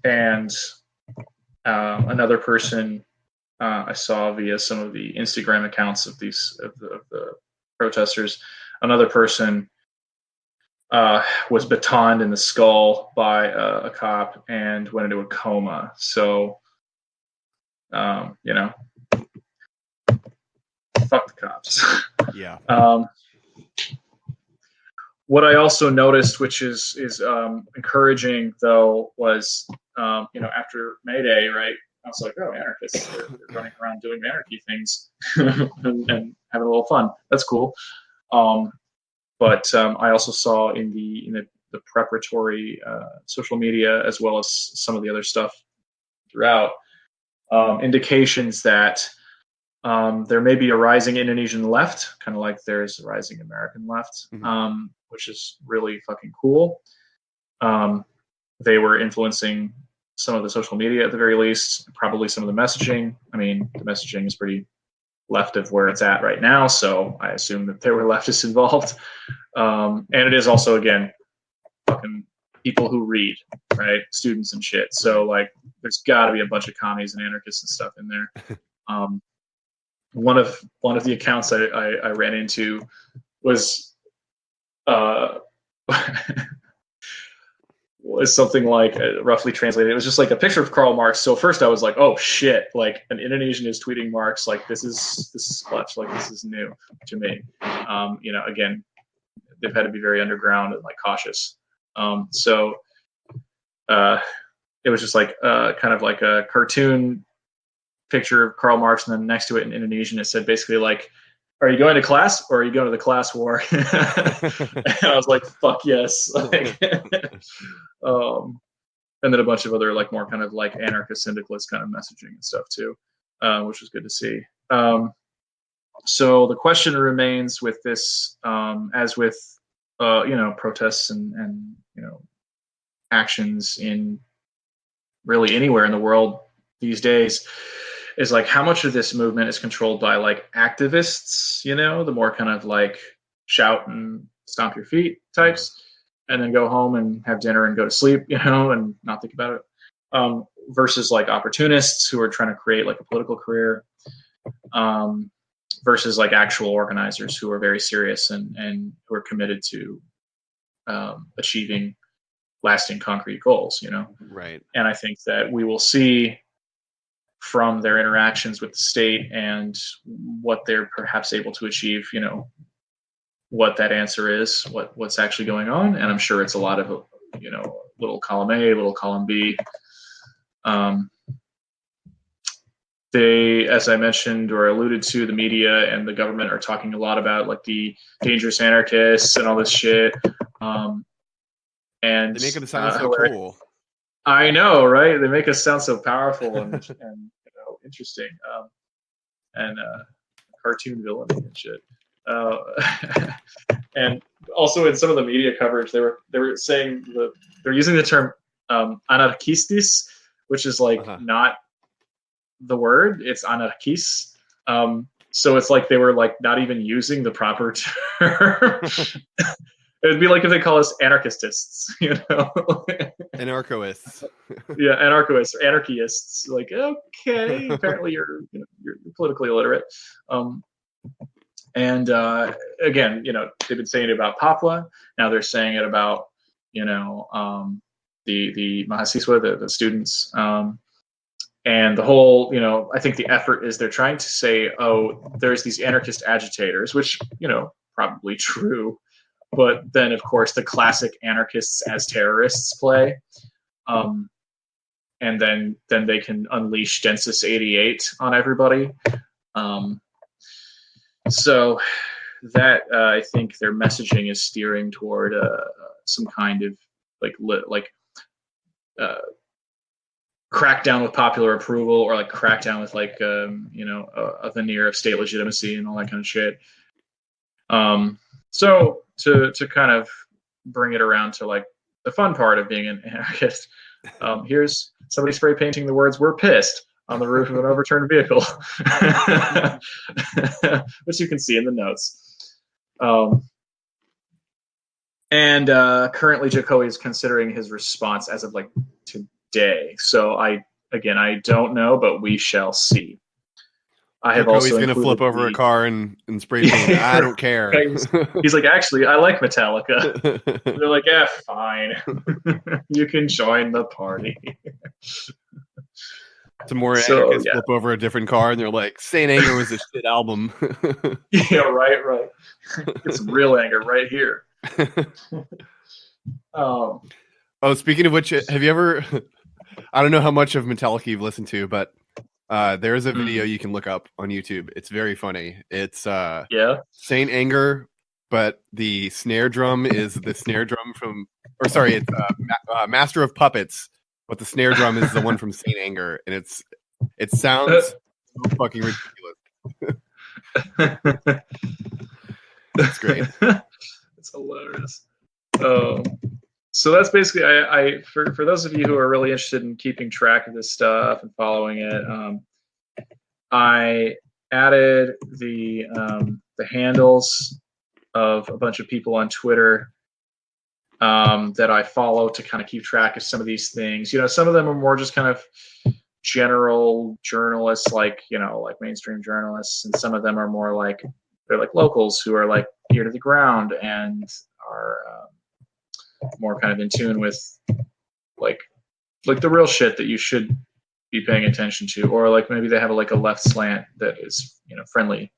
And another person I saw via some of the Instagram accounts of the protesters, another person was batoned in the skull by a cop and went into a coma. So, fuck the cops. Yeah. What I also noticed, which is encouraging, though, was after May Day, right? I was like, oh, anarchists, they're running around doing anarchy things and having a little fun. That's cool. But I also saw in the preparatory social media, as well as some of the other stuff throughout, indications that there may be a rising Indonesian left, kind of like there's a rising American left, which is really fucking cool. They were influencing some of the social media at the very least, probably some of the messaging. I mean, the messaging is pretty left of where it's at right now, so I assume that there were leftists involved. And it is also, again, fucking people who read, right? Students and shit. So, like, there's got to be a bunch of commies and anarchists and stuff in there. One of the accounts I ran into was was something like, roughly translated, it was just like a picture of Karl Marx. So first I was like, oh shit, like an Indonesian is tweeting Marx, like this is clutch, like this is new to me. Again, they've had to be very underground and like cautious. So it was just like kind of like a cartoon picture of Karl Marx, and then next to it in Indonesian it said basically like, are you going to class or are you going to the class war? And I was like, fuck yes. Like, and then a bunch of other like more kind of like anarchist syndicalist kind of messaging and stuff too, which was good to see. So the question remains with this, as with protests and actions in really anywhere in the world these days, is like how much of this movement is controlled by like activists, the more kind of like shout and stomp your feet types, and then go home and have dinner and go to sleep, and not think about it, versus like opportunists who are trying to create like a political career, versus like actual organizers who are very serious and who are committed to achieving lasting concrete goals, Right. And I think that we will see from their interactions with the state and what they're perhaps able to achieve, what that answer is, what's actually going on. And I'm sure it's a lot of, little column A, little column B. They, as I mentioned or alluded to, the media and the government are talking a lot about like the dangerous anarchists and all this shit. And they make them sound so cool. I know, right? They make us sound so powerful and interesting, and cartoon villain and shit. And also in some of the media coverage, they were saying they're using the term anarchistis, which is like not the word. It's anarchis, So it's like they were like not even using the proper term. It would be like if they call us anarchistists, Anarchoists. Yeah, anarchists or anarchists. Like, okay, apparently you're politically illiterate. And again, they've been saying it about Papua. Now they're saying it about, the mahasiswa, the students. And the whole, I think the effort is they're trying to say, oh, there's these anarchist agitators, which, probably true. But then, of course, the classic anarchists as terrorists play. And then they can unleash Densis 88 on everybody. So that I think their messaging is steering toward some kind of crackdown with popular approval, or like crackdown with a veneer of state legitimacy and all that kind of shit. So to kind of bring it around to like the fun part of being an anarchist, here's somebody spray painting the words "We're pissed" on the roof of an overturned vehicle, which you can see in the notes. And currently Jokowi is considering his response as of like today. So I don't know, but we shall see. I have also going to flip over a car and spray paint. I don't care. He's like, actually, I like Metallica. They're like, yeah, fine. You can join the party. Some more anarchists flip over a different car, and they're like, Saint Anger was a shit album. Yeah, right. Get some real anger right here. Speaking of which, have you ever... I don't know how much of Metallica you've listened to, but there is a video you can look up on YouTube. It's very funny. It's Saint Anger, but the snare drum is the snare drum from... Or sorry, it's Master of Puppets, but the snare drum is the one from Saint Anger, and it sounds so fucking ridiculous. That's great. It's hilarious. So that's basically I for those of you who are really interested in keeping track of this stuff and following it, I added the handles of a bunch of people on Twitter that I follow to kind of keep track of some of these things. Some of them are more just kind of general journalists, like mainstream journalists, and some of them are more like they're like locals who are like ear to the ground and are more kind of in tune with like the real shit that you should be paying attention to, or like maybe they have a left slant that is friendly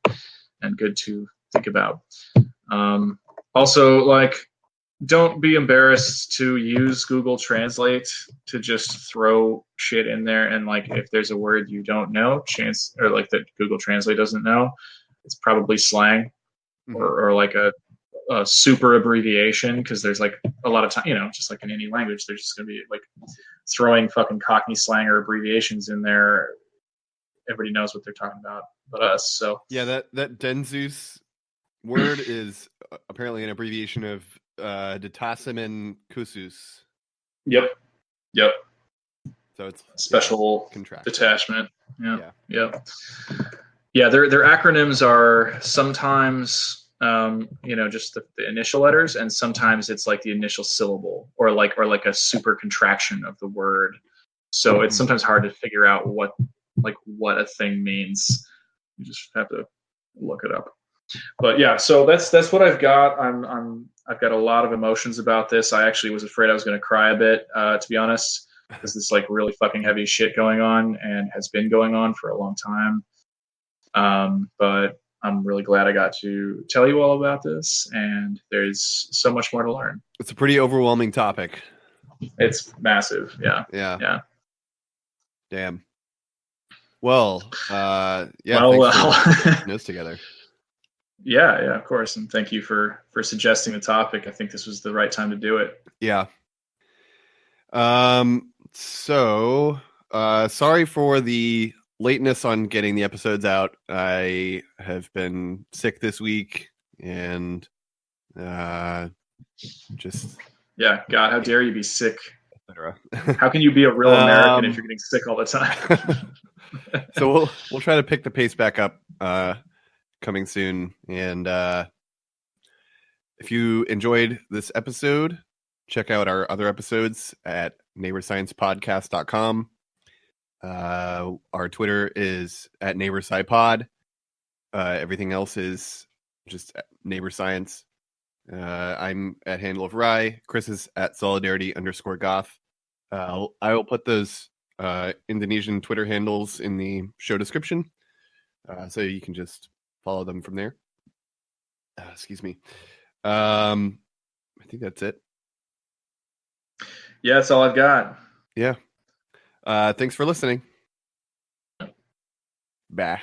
and good to think about. Also, like, don't be embarrassed to use Google Translate to just throw shit in there, and like if there's a word you don't know, that Google Translate doesn't know, it's probably slang or like a super abbreviation, because there's like a lot of time, just like in any language, there's just going to be like throwing fucking Cockney slang or abbreviations in there. Everybody knows what they're talking about but us. So yeah, that Denzus word is apparently an abbreviation of Detachment Khusus. Yep. So it's special detachment. Yeah. Their acronyms are sometimes just the initial letters, and sometimes it's like the initial syllable or like a super contraction of the word. So it's sometimes hard to figure out what a thing means. You just have to look it up. But yeah, so that's what I've got. I've got a lot of emotions about this. I actually was afraid I was going to cry a bit, to be honest, because this like really fucking heavy shit going on and has been going on for a long time. But I'm really glad I got to tell you all about this, and there's so much more to learn. It's a pretty overwhelming topic. It's massive. Yeah. Damn. Well, Well. Thanks for putting this together. Yeah, of course, and thank you for suggesting the topic. I think this was the right time to do it. Yeah. So, sorry for the lateness on getting the episodes out. I have been sick this week, and just God, how dare you be sick? How can you be a real American if you're getting sick all the time? So we'll try to pick the pace back up coming soon. And if you enjoyed this episode, check out our other episodes at neighborsciencepodcast.com. Our Twitter is at neighborscipod. Everything else is just neighbor science. I'm at Handle of Rye. Chris is at solidarity_goth. I will put those Indonesian Twitter handles in the show description, so you can just follow them from there. Excuse me. I think that's it. Yeah, that's all I've got. Yeah. Thanks for listening. Bye.